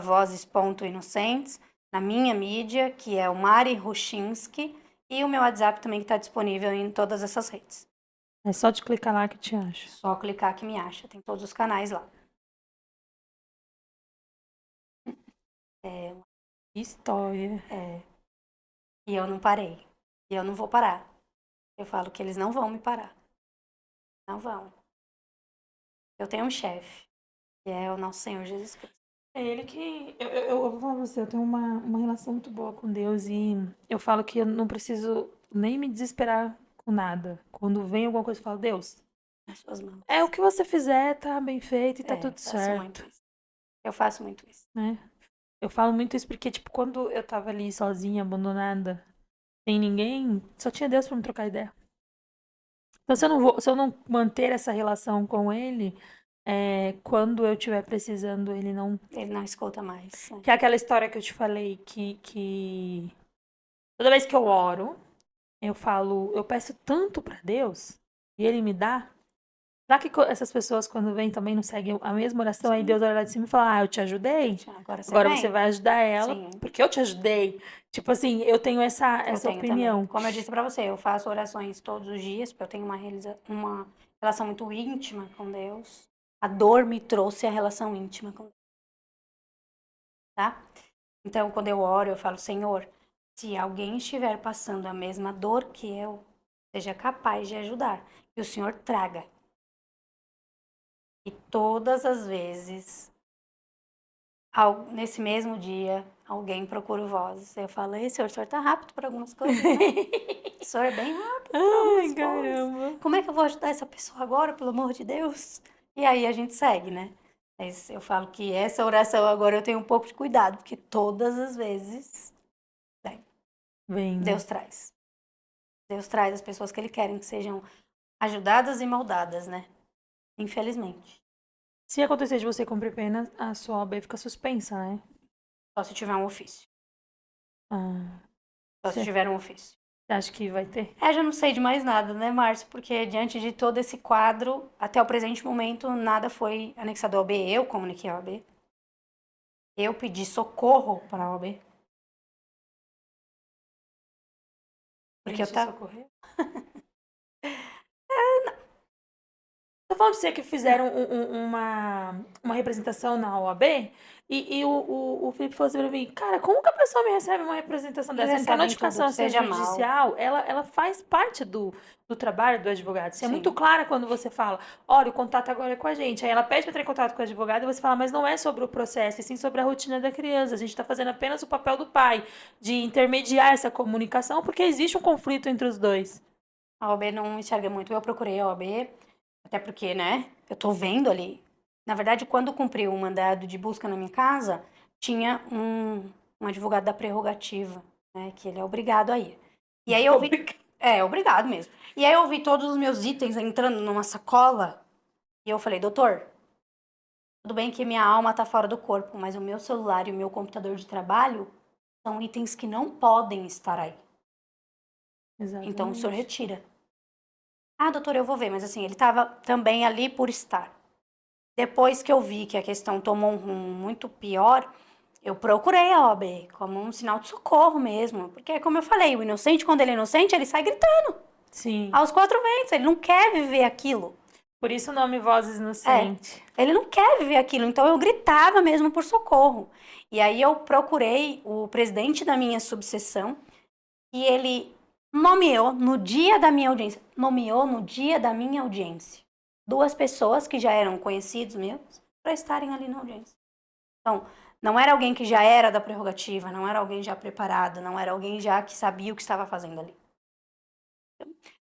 @vozes.inocentes, na minha mídia, que é o Mari Ruchinski, E o meu WhatsApp também que está disponível em todas essas redes. É só de clicar lá que te acha. Só clicar que me acha. Tem todos os canais lá. É, História. e eu não parei. E eu não vou parar. Eu falo que eles não vão me parar. Não vão. Eu tenho um chefe, que é o nosso Senhor Jesus Cristo. É ele que. Eu vou falar pra você, eu tenho uma relação muito boa com Deus e eu falo que eu não preciso nem me desesperar com nada. Quando vem alguma coisa, eu falo, Deus, Nas suas mãos. é o que você fizer, tá bem feito e tá tudo Faço muito certo, isso. Eu faço muito isso. né? Eu falo muito isso porque, tipo, quando eu tava ali sozinha, abandonada, sem ninguém, só tinha Deus pra me trocar ideia. Então, se eu não manter essa relação com ele, quando eu estiver precisando, ele não. Ele não escuta mais. Que é aquela história que eu te falei toda vez que eu oro, eu falo, eu peço tanto pra Deus e ele me dá. Será que essas pessoas, quando vêm, também não seguem a mesma oração? Aí Sim. Deus olha lá de cima e fala: Ah, eu te ajudei. Agora você Agora você vem? vai ajudar ela, Sim, porque eu te ajudei. Tipo assim, eu tenho eu essa tenho também. opinião. Como eu disse pra você, eu faço orações todos os dias, porque eu tenho uma relação muito íntima com Deus. A dor me trouxe a relação íntima com Deus, tá? Então, quando eu oro, eu falo, Senhor, se alguém estiver passando a mesma dor que eu, seja capaz de ajudar. Que o Senhor traga. E todas as vezes, nesse mesmo dia, alguém procura o Vozes. Eu falo, ei, senhor tá rápido para algumas coisas, né? O senhor é bem rápido para Ai, algumas coisas. caramba. Como é que eu vou ajudar essa pessoa agora, pelo amor de Deus? E aí a gente segue, né? Mas eu falo que essa oração agora eu tenho um pouco de cuidado, porque todas as vezes, bem, Vem, né? Deus traz. Deus traz as pessoas que Ele querem que sejam ajudadas e moldadas, né? Infelizmente. Se acontecer de você cumprir pena, a sua OAB fica suspensa, né? Só se tiver um ofício. Ah, Só se você tiver um ofício. acha que vai ter? Já não sei de mais nada, né, Márcio? Porque diante de todo esse quadro, até o presente momento, nada foi anexado ao OAB. Eu comuniquei ao OAB. Eu pedi socorro para a OAB. Porque Quem eu te tava. socorrer? Tô falando pra você que fizeram uma representação na OAB e o Felipe falou assim pra mim, cara, como que a pessoa me recebe uma representação Eles dessa? Sendo que a recebem tudo, notificação seja mal. extrajudicial, ela faz parte do trabalho do advogado. Você é muito Sim. clara quando você fala, olha, o contato agora é com a gente. Aí ela pede pra entrar em contato com o advogado e você fala, mas não é sobre o processo, e sim sobre a rotina da criança. A gente tá fazendo apenas o papel do pai, de intermediar essa comunicação, porque existe um conflito entre os dois. A OAB não enxerga muito. Eu procurei a OAB, até porque, né? Eu tô vendo ali. Na verdade, quando cumpriu o mandado de busca na minha casa, tinha um advogado da prerrogativa, né? Que ele é obrigado a ir. E aí eu vi. É, obrigado mesmo. E aí eu vi todos os meus itens entrando numa sacola. E eu falei, doutor, tudo bem que minha alma tá fora do corpo, mas o meu celular e o meu computador de trabalho são itens que não podem estar aí. Então o senhor Exatamente. retira. Ah, doutor, eu vou ver, mas assim, ele estava também ali por estar. Depois que eu vi que a questão tomou um rumo muito pior, eu procurei a OAB como um sinal de socorro mesmo. Porque, como eu falei, o inocente, quando ele é inocente, ele sai gritando Sim. aos quatro ventos. Ele não quer viver aquilo. Por isso o nome Vozes É, Inocente. ele não quer viver aquilo. Então eu gritava mesmo por socorro. E aí eu procurei o presidente da minha subseção e ele nomeou no dia da minha audiência. Nomeou no dia da minha audiência. Duas pessoas que já eram conhecidos meus para estarem ali na audiência. Então, não era alguém que já era da prerrogativa, não era alguém já preparado, não era alguém já que sabia o que estava fazendo ali.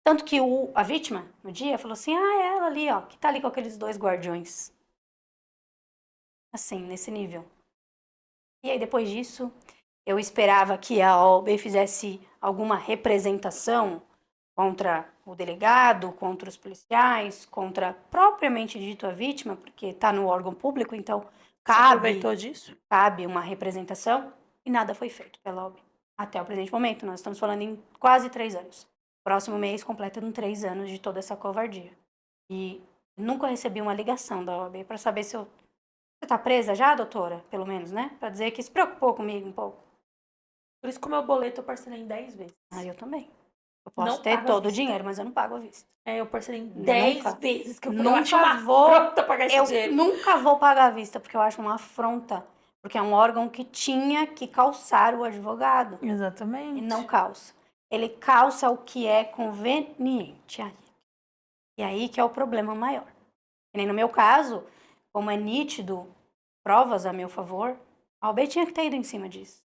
Tanto que a vítima, no dia, falou assim: ah, é ela ali, ó, que tá ali com aqueles dois guardiões. Assim, nesse nível. E aí, depois disso, eu esperava que a OAB fizesse alguma representação contra o delegado, contra os policiais, contra propriamente dito a vítima, porque está no órgão público, então Você cabe, aproveitou disso? cabe uma representação e nada foi feito pela OAB. Até o presente momento, nós estamos falando em quase 3 anos. Próximo mês completam 3 anos de toda essa covardia. E nunca recebi uma ligação da OAB para saber se eu... Você está presa já, doutora? Pelo menos, né? Para dizer que se preocupou comigo um pouco. Por isso que o meu boleto eu parcelei em 10 vezes. Ah, eu também. Eu posso Não ter pago à todo o vista. dinheiro, mas eu não pago à vista. Eu parcelei em 10 Nunca. vezes, que eu Nunca acho uma vou- afronta pagar esse Eu dinheiro. nunca vou pagar à vista, porque eu acho uma afronta. Porque é um órgão que tinha que calçar o advogado. Exatamente. E não calça. Ele calça o que é conveniente. E aí que é o problema maior. Que nem no meu caso, como é nítido, provas a meu favor, a OAB tinha que ter ido em cima disso.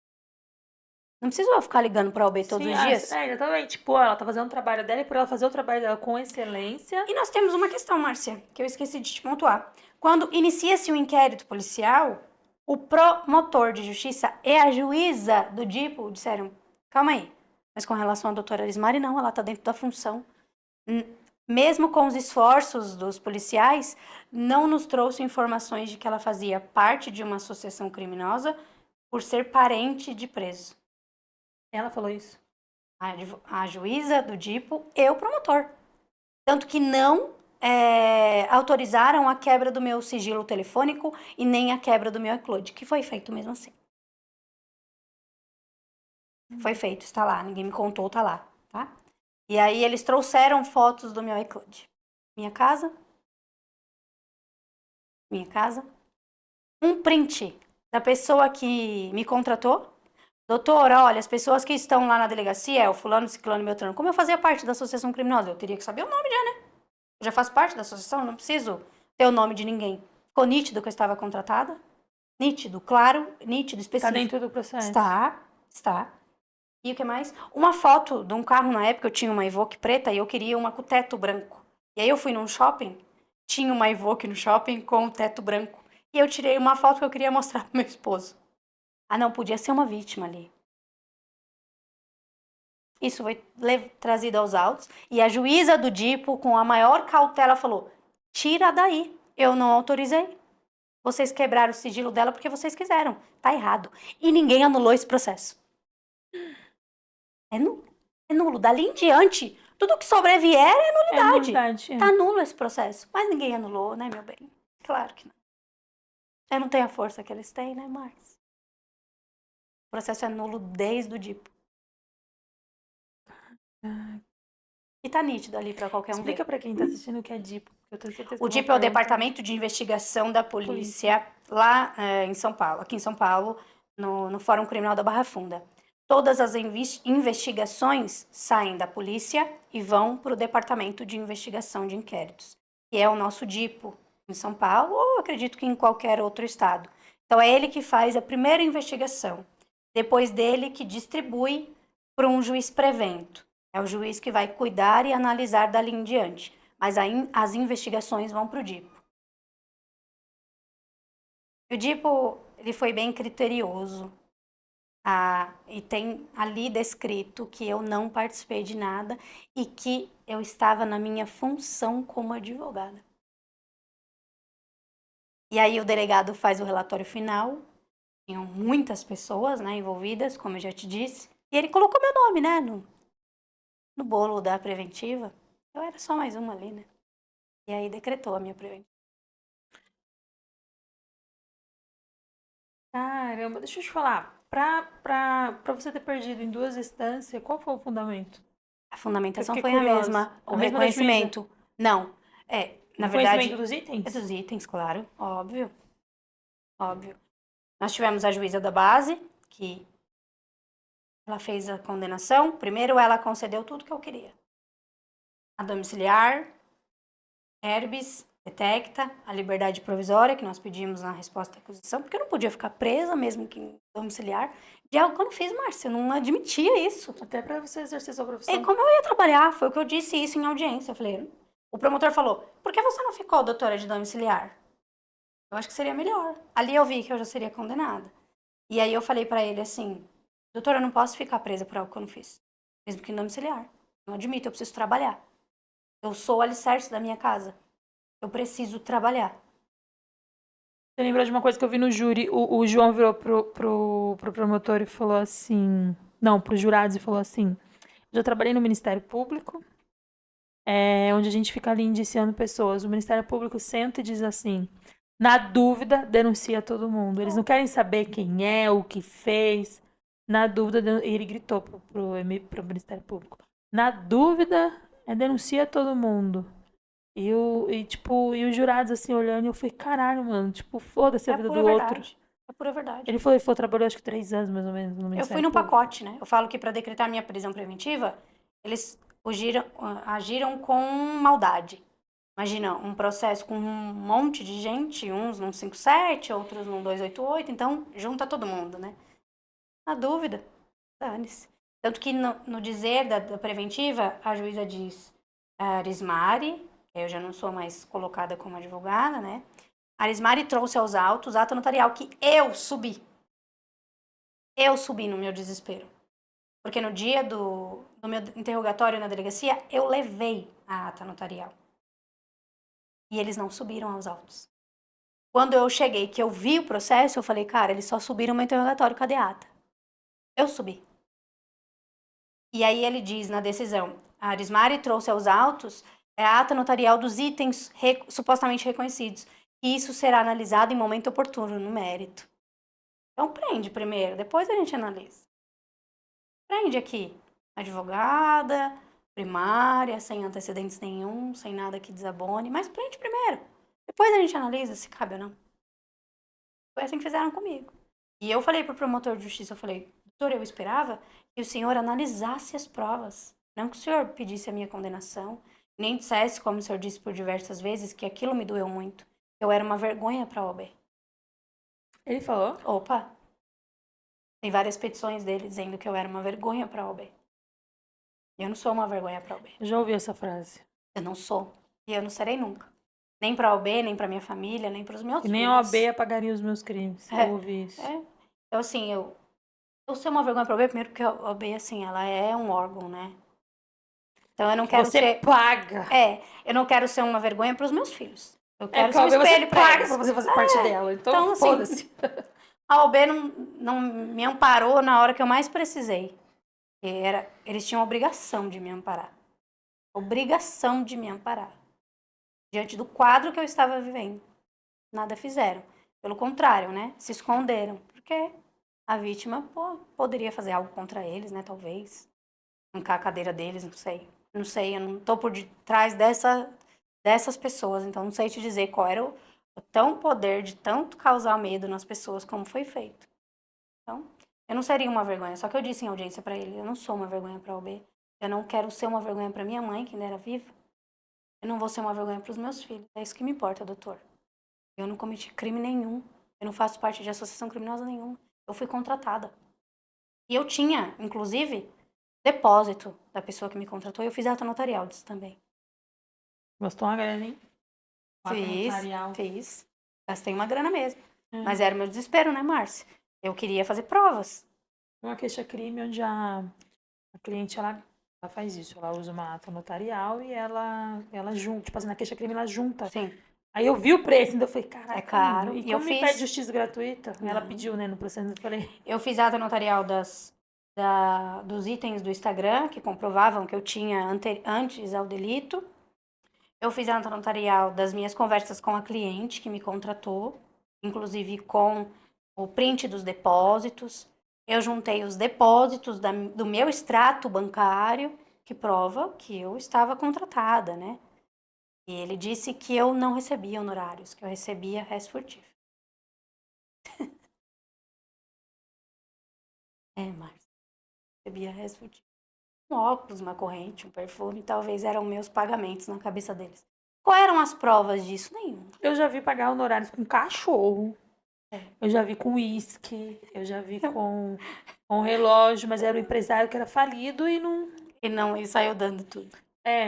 Não preciso eu ficar ligando pra OAB todos Sim, os dias. exatamente. Tipo, ela tá fazendo o trabalho dela e por ela fazer o trabalho dela com excelência. E nós temos uma questão, Márcia, que eu esqueci de te pontuar. Quando inicia-se um inquérito policial, o promotor de justiça e a juíza do DIPO disseram, calma aí, mas com relação à doutora Elismari, não, ela tá dentro da função. Mesmo com os esforços dos policiais, não nos trouxe informações de que ela fazia parte de uma associação criminosa por ser parente de preso. Ela falou isso. A juíza do DIPO e o promotor. Tanto que não autorizaram a quebra do meu sigilo telefônico e nem a quebra do meu iCloud, que foi feito mesmo assim. Foi feito, está lá. Ninguém me contou, tá lá, tá? E aí eles trouxeram fotos do meu iCloud. Minha casa. Um print da pessoa que me contratou. Doutora, olha, as pessoas que estão lá na delegacia é o fulano, ciclano, beltrano. Como eu fazia parte da associação criminosa, eu teria que saber o nome já, né? Eu já faço parte da associação, não preciso ter o nome de ninguém. Ficou nítido que eu estava contratada? Nítido, claro, nítido, Tá específico. dentro do processo. Está. E o que mais? Uma foto de um carro, na época eu tinha uma Evoque preta e eu queria uma com teto branco. E aí eu fui num shopping, tinha uma Evoque no shopping com o teto branco. E eu tirei uma foto que eu queria mostrar pro meu esposo. Ah, não, podia ser uma vítima ali. Isso foi trazido aos autos. E a juíza do DIPO, com a maior cautela, falou, tira daí, eu não autorizei. Vocês quebraram o sigilo dela porque vocês quiseram. Tá errado. E ninguém anulou esse processo. É nulo. É nulo. Dali em diante, tudo que sobrevier é nulidade. nulidade. Tá nulo esse processo. Mas ninguém anulou, né, meu bem? Claro que não. Eu não tenho a força que eles têm, né, Marcos? O processo é nulo desde o DIPO. E tá nítido ali pra qualquer um ver. Explica pra quem tá assistindo o que é DIPO. Eu tenho certeza O que vão DIPO é o perguntar. Departamento de Investigação da Polícia, lá em São Paulo, aqui em São Paulo, no Fórum Criminal da Barra Funda. Todas as investigações saem da polícia e vão para o Departamento de Investigação de Inquéritos, que é o nosso DIPO em São Paulo, ou acredito que em qualquer outro estado. Então é ele que faz a primeira investigação, depois dele que distribui para um juiz prevento. É o juiz que vai cuidar e analisar dali em diante. Mas as investigações vão para o DIPO. O DIPO ele foi bem criterioso. E tem ali descrito que eu não participei de nada e que eu estava na minha função como advogada. E aí o delegado faz o relatório final. Tinham muitas pessoas, né, envolvidas, como eu já te disse. E ele colocou meu nome, né, no bolo da preventiva. Eu era só mais uma ali, né? E aí decretou a minha preventiva. Caramba, deixa eu te falar. Pra você ter perdido em 2 instâncias, qual foi o fundamento? A fundamentação Eu foi fiquei a curiosa. mesma. O A mesma da juíza? reconhecimento. Não. Na O verdade. conhecimento dos itens? Dos itens, claro. Óbvio. Óbvio. Nós tivemos a juíza da base, que ela fez a condenação. Primeiro, ela concedeu tudo que eu queria. A domiciliar, herbes, detecta, a liberdade provisória, que nós pedimos na resposta à acusação, porque eu não podia ficar presa, mesmo que em domiciliar, de algo que eu não fiz, Márcia. Eu não admitia isso. Até pra você exercer sua profissão. E como eu ia trabalhar? Foi o que eu disse isso em audiência. Eu falei, o promotor falou, por que você não ficou doutora de domiciliar? Eu acho que seria melhor. Ali eu vi que eu já seria condenada. E aí eu falei pra ele assim, doutora, eu não posso ficar presa por algo que eu não fiz. Mesmo que em domiciliar. Não admito, eu preciso trabalhar. Eu sou o alicerce da minha casa. Eu preciso trabalhar. Você lembrou de uma coisa que eu vi no júri? O João virou pro promotor e falou assim... Não, pros jurados e falou assim... Já trabalhei no Ministério Público, onde a gente fica ali indiciando pessoas. O Ministério Público senta e diz assim... Na dúvida, denuncia todo mundo. Eles não querem saber quem é, o que fez. Na dúvida, ele gritou pro Ministério Público. Na dúvida, denuncia todo mundo. E os jurados assim olhando, e eu falei, caralho, mano, tipo, foda-se a É a vida pura do outro. verdade. É a pura verdade. Ele falou, trabalhou acho que 3 anos mais ou menos no Eu fui Ministério no Público. pacote, né? Eu falo que para decretar minha prisão preventiva, eles agiram com maldade. Imagina, um processo com um monte de gente, uns num 57, outros num 288, então junta todo mundo, né? Na dúvida, dane-se. Tanto que no dizer da preventiva, a juíza diz Arismari, eu já não sou mais colocada como advogada, né? Arismari trouxe aos autos ato notarial que eu subi. Eu subi no meu desespero. Porque no dia do meu interrogatório na delegacia, eu levei a ata notarial. E eles não subiram aos autos. Quando eu cheguei, que eu vi o processo, eu falei, cara, eles só subiram meu interrogatório, cadê a ata? Eu subi. E aí ele diz na decisão, a Arismari trouxe aos autos a ata notarial dos itens supostamente reconhecidos. E isso será analisado em momento oportuno, no mérito. Então prende primeiro, depois a gente analisa. Prende aqui, advogada, primária, sem antecedentes nenhum, sem nada que desabone, mas prende primeiro. Depois a gente analisa se cabe ou não. Foi assim que fizeram comigo. E eu falei pro promotor de justiça, eu falei, doutor, eu esperava que o senhor analisasse as provas. Não que o senhor pedisse a minha condenação, nem dissesse, como o senhor disse por diversas vezes, que aquilo me doeu muito. Eu era uma vergonha para a OAB. Ele falou? Opa, tem várias petições dele dizendo que eu era uma vergonha para a OAB. Eu não sou uma vergonha para a OAB. Eu já ouvi essa frase. Eu não sou. E eu não serei nunca. Nem para a OAB, nem para minha família, nem para os meus E nem a filhos. OAB apagaria os meus crimes. Eu ouvi isso. Então, assim, eu sou uma vergonha para a OAB, primeiro porque a OAB, assim, ela é um órgão, né? Então, eu não quero Você ser... paga. eu não quero ser uma vergonha para os meus filhos. Eu quero Porque ser a um OAB você espelho para paga eles. pra você fazer parte dela. Então, Assim, foda-se. a OAB não me amparou na hora que eu mais precisei. Eles tinham a obrigação de me amparar. Obrigação de me amparar. Diante do quadro que eu estava vivendo. Nada fizeram. Pelo contrário, né? Se esconderam. Porque a vítima poderia fazer algo contra eles, né? Talvez. Arrancar a cadeira deles, não sei. Não sei, eu não tô por detrás dessas pessoas. Então, não sei te dizer qual era o tão poder de tanto causar medo nas pessoas como foi feito. Então, eu não seria uma vergonha. Só que eu disse em audiência para ele, eu não sou uma vergonha para a OAB. Eu não quero ser uma vergonha para minha mãe, que ainda era viva. Eu não vou ser uma vergonha para os meus filhos. É isso que me importa, doutor. Eu não cometi crime nenhum. Eu não faço parte de associação criminosa nenhuma. Eu fui contratada. E eu tinha, inclusive, depósito da pessoa que me contratou e eu fiz ata notarial disso também. Gostou uma grana, hein? Fiz. Gastei uma grana mesmo. É. Mas era o meu desespero, né, Márcia? Eu queria fazer provas. Uma queixa-crime onde a cliente, ela faz isso. Ela usa uma ata notarial e ela junta. Tipo assim, na queixa-crime, ela junta. Sim. Aí eu vi o preço, então eu falei, caraca, É caro. E E como eu me fiz... pede justiça gratuita? Ela Não. pediu, né, no processo, eu falei... Eu fiz ata notarial dos itens do Instagram, que comprovavam que eu tinha antes ao delito. Eu fiz ata notarial das minhas conversas com a cliente que me contratou, inclusive com o print dos depósitos. Eu juntei os depósitos do meu extrato bancário, que prova que eu estava contratada, né? E ele disse que eu não recebia honorários, que eu recebia res furtivo. Mas recebia res furtivo. Um óculos, uma corrente, um perfume, talvez eram meus pagamentos na cabeça deles. Quais eram as provas disso? Nenhuma. Eu já vi pagar honorários com cachorro. Eu já vi com uísque. Eu já vi com relógio, mas era o empresário que era falido e não... E saiu dando tudo.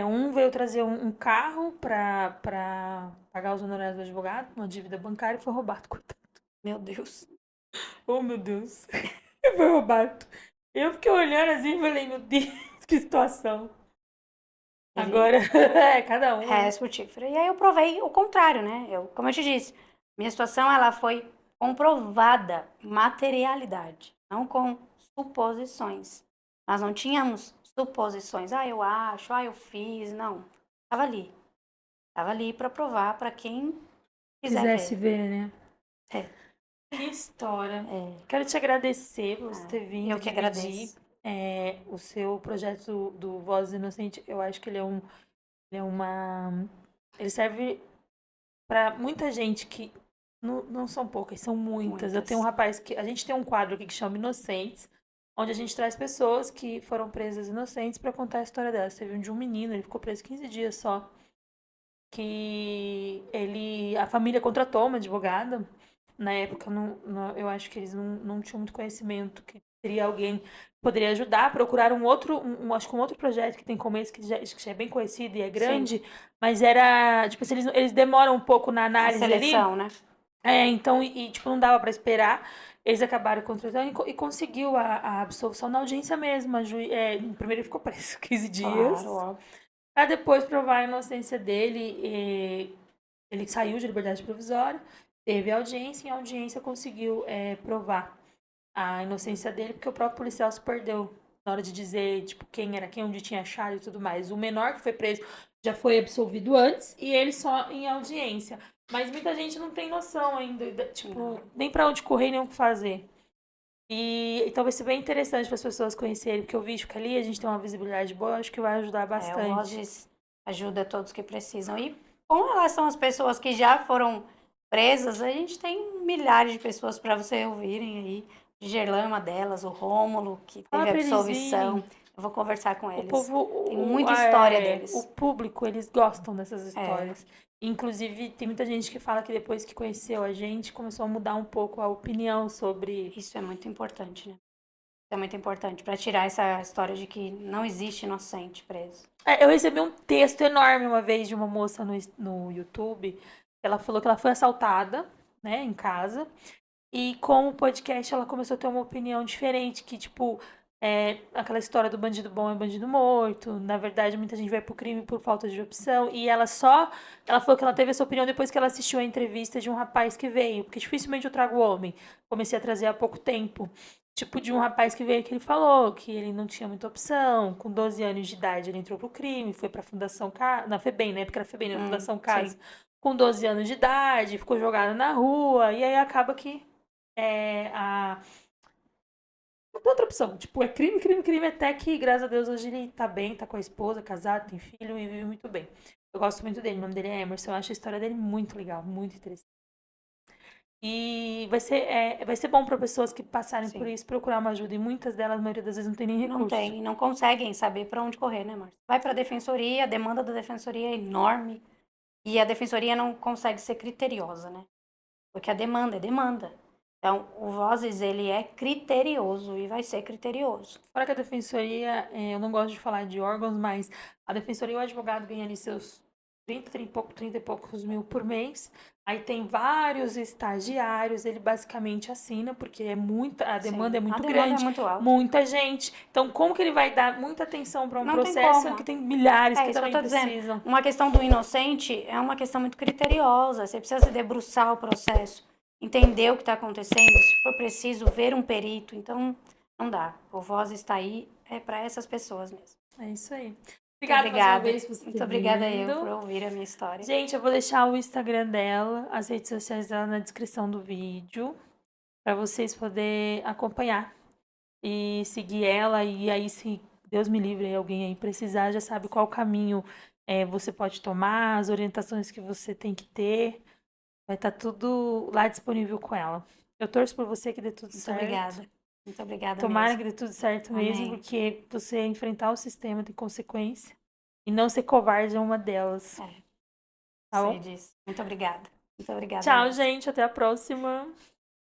Um veio trazer um carro pra pagar os honorários do advogado, uma dívida bancária, e foi roubado, coitado. Meu Deus. Oh, meu Deus. Foi roubado. Eu fiquei olhando assim e falei, meu Deus, que situação. Agora, cada um. Res frutífera. E aí eu provei o contrário, né? Como eu te disse, minha situação ela foi comprovada, materialidade, não com suposições. Nós não tínhamos suposições. Eu acho, eu fiz. Não. Estava ali. Estava ali para provar para quem quiser Quisesse ver. ver, né? Que história. É. Quero te agradecer por você ter vindo Eu que dividir agradeço. o seu projeto do Voz Inocente. Eu acho que ele é uma. Ele serve para muita gente que não são poucas, são muitas. Eu tenho um Muitas. rapaz que. A gente tem um quadro aqui que chama Inocentes, onde a gente traz pessoas que foram presas inocentes para contar a história delas. Teve um de um menino, ele ficou preso 15 dias só. Que a família contratou uma advogada. Na época, eu acho que eles não tinham muito conhecimento que teria alguém que poderia ajudar, procurar acho que um outro projeto que tem como esse, que já é bem conhecido e é Sim. grande, mas era, tipo assim, eles demoram um pouco na A análise ali, seleção, né? então, tipo, não dava para esperar, eles acabaram contratando e conseguiu a absolvição na audiência mesmo, primeiro ele ficou preso 15 Claro, dias, óbvio. para depois provar a inocência dele, ele saiu de liberdade provisória, teve audiência e a audiência conseguiu provar a inocência dele, porque o próprio policial se perdeu na hora de dizer, tipo, quem era quem, onde tinha achado e tudo mais. O menor que foi preso já foi absolvido antes e ele só em audiência. Mas muita gente não tem noção ainda, tipo, Não. nem pra onde correr, nem o que fazer. E então vai ser bem interessante para as pessoas conhecerem, porque o vídeo fica ali, a gente tem uma visibilidade boa, acho que vai ajudar O bastante. Vozes ajuda todos que precisam. E com relação às pessoas que já foram presas, a gente tem milhares de pessoas para você ouvirem aí. Gerlão é uma delas, o Rômulo, que Fala teve para eles absolvição. virem. Eu vou conversar com O eles. povo, Tem muita história o deles. público, eles gostam dessas É, histórias. Inclusive, tem muita gente que fala que depois que conheceu a gente, começou a mudar um pouco a opinião sobre. isso é muito importante, né? Isso é muito importante para tirar essa história de que não existe inocente preso. Eu recebi um texto enorme uma vez de uma moça no YouTube. Ela falou que ela foi assaltada, né, em casa. E com o podcast ela começou a ter uma opinião diferente, que tipo, aquela história do bandido bom é bandido morto. Na verdade, muita gente vai pro crime por falta de opção. E ela falou que ela teve essa opinião depois que ela assistiu a entrevista de um rapaz que veio, porque dificilmente eu trago homem. Comecei a trazer há pouco tempo. Tipo, de um rapaz que veio que ele falou que ele não tinha muita opção. Com 12 anos de idade, ele entrou pro crime, foi pra Fundação Casa. Na FEBEM, na época era FEBEM, na Fundação Sim. Casa. Com 12 anos de idade, ficou jogado na rua. E aí acaba que não tem outra opção. Tipo, é crime, crime, crime, até que, graças a Deus, hoje ele tá bem, tá com a esposa, casado, tem filho e vive muito bem. Eu gosto muito dele, o nome dele é Emerson. Eu acho a história dele muito legal, muito interessante. E vai ser bom para pessoas que passarem por Sim. isso procurar uma ajuda. E muitas delas, a maioria das vezes, não tem nem Não recurso. tem, não conseguem saber para onde correr, né, Márcia? Vai para a defensoria, a demanda da defensoria é enorme e a defensoria não consegue ser criteriosa, né? Porque a demanda é demanda. Então, o Vozes, ele é criterioso e vai ser criterioso. Fora que a defensoria, eu não gosto de falar de órgãos, mas a defensoria, o advogado ganha ali seus 30 e poucos mil por mês. Aí tem vários estagiários, ele basicamente assina, porque a demanda é Sim, a muito demanda é grande, muito alta. muita gente. Então, como que ele vai dar muita atenção para um Não tem processo, sendo como. que tem milhares É que isso que eu também tô dizendo. precisam? Uma questão do inocente é uma questão muito criteriosa. Você precisa se debruçar o processo, entender o que está acontecendo, se for preciso, ver um perito. Então, não dá. O Voz está aí, é para essas pessoas mesmo. É isso aí. Muito Obrigada mais uma obrigada. vez por você ter Muito obrigada eu por vindo. ouvir a minha história. Gente, eu vou deixar o Instagram dela, as redes sociais dela na descrição do vídeo, para vocês poderem acompanhar e seguir ela. E aí, se Deus me livre, alguém aí precisar, já sabe qual caminho você pode tomar, as orientações que você tem que ter. Vai estar tudo lá disponível com ela. Eu torço por você que dê tudo Muito certo. obrigada. Muito obrigada Tomara mesmo. que dê tudo certo mesmo, Amém. porque você enfrentar o sistema tem consequência. E não ser covarde é uma delas. É, Tá sei bom? disso. Muito obrigada. Muito obrigada Tchau, mesmo. gente. Até a próxima.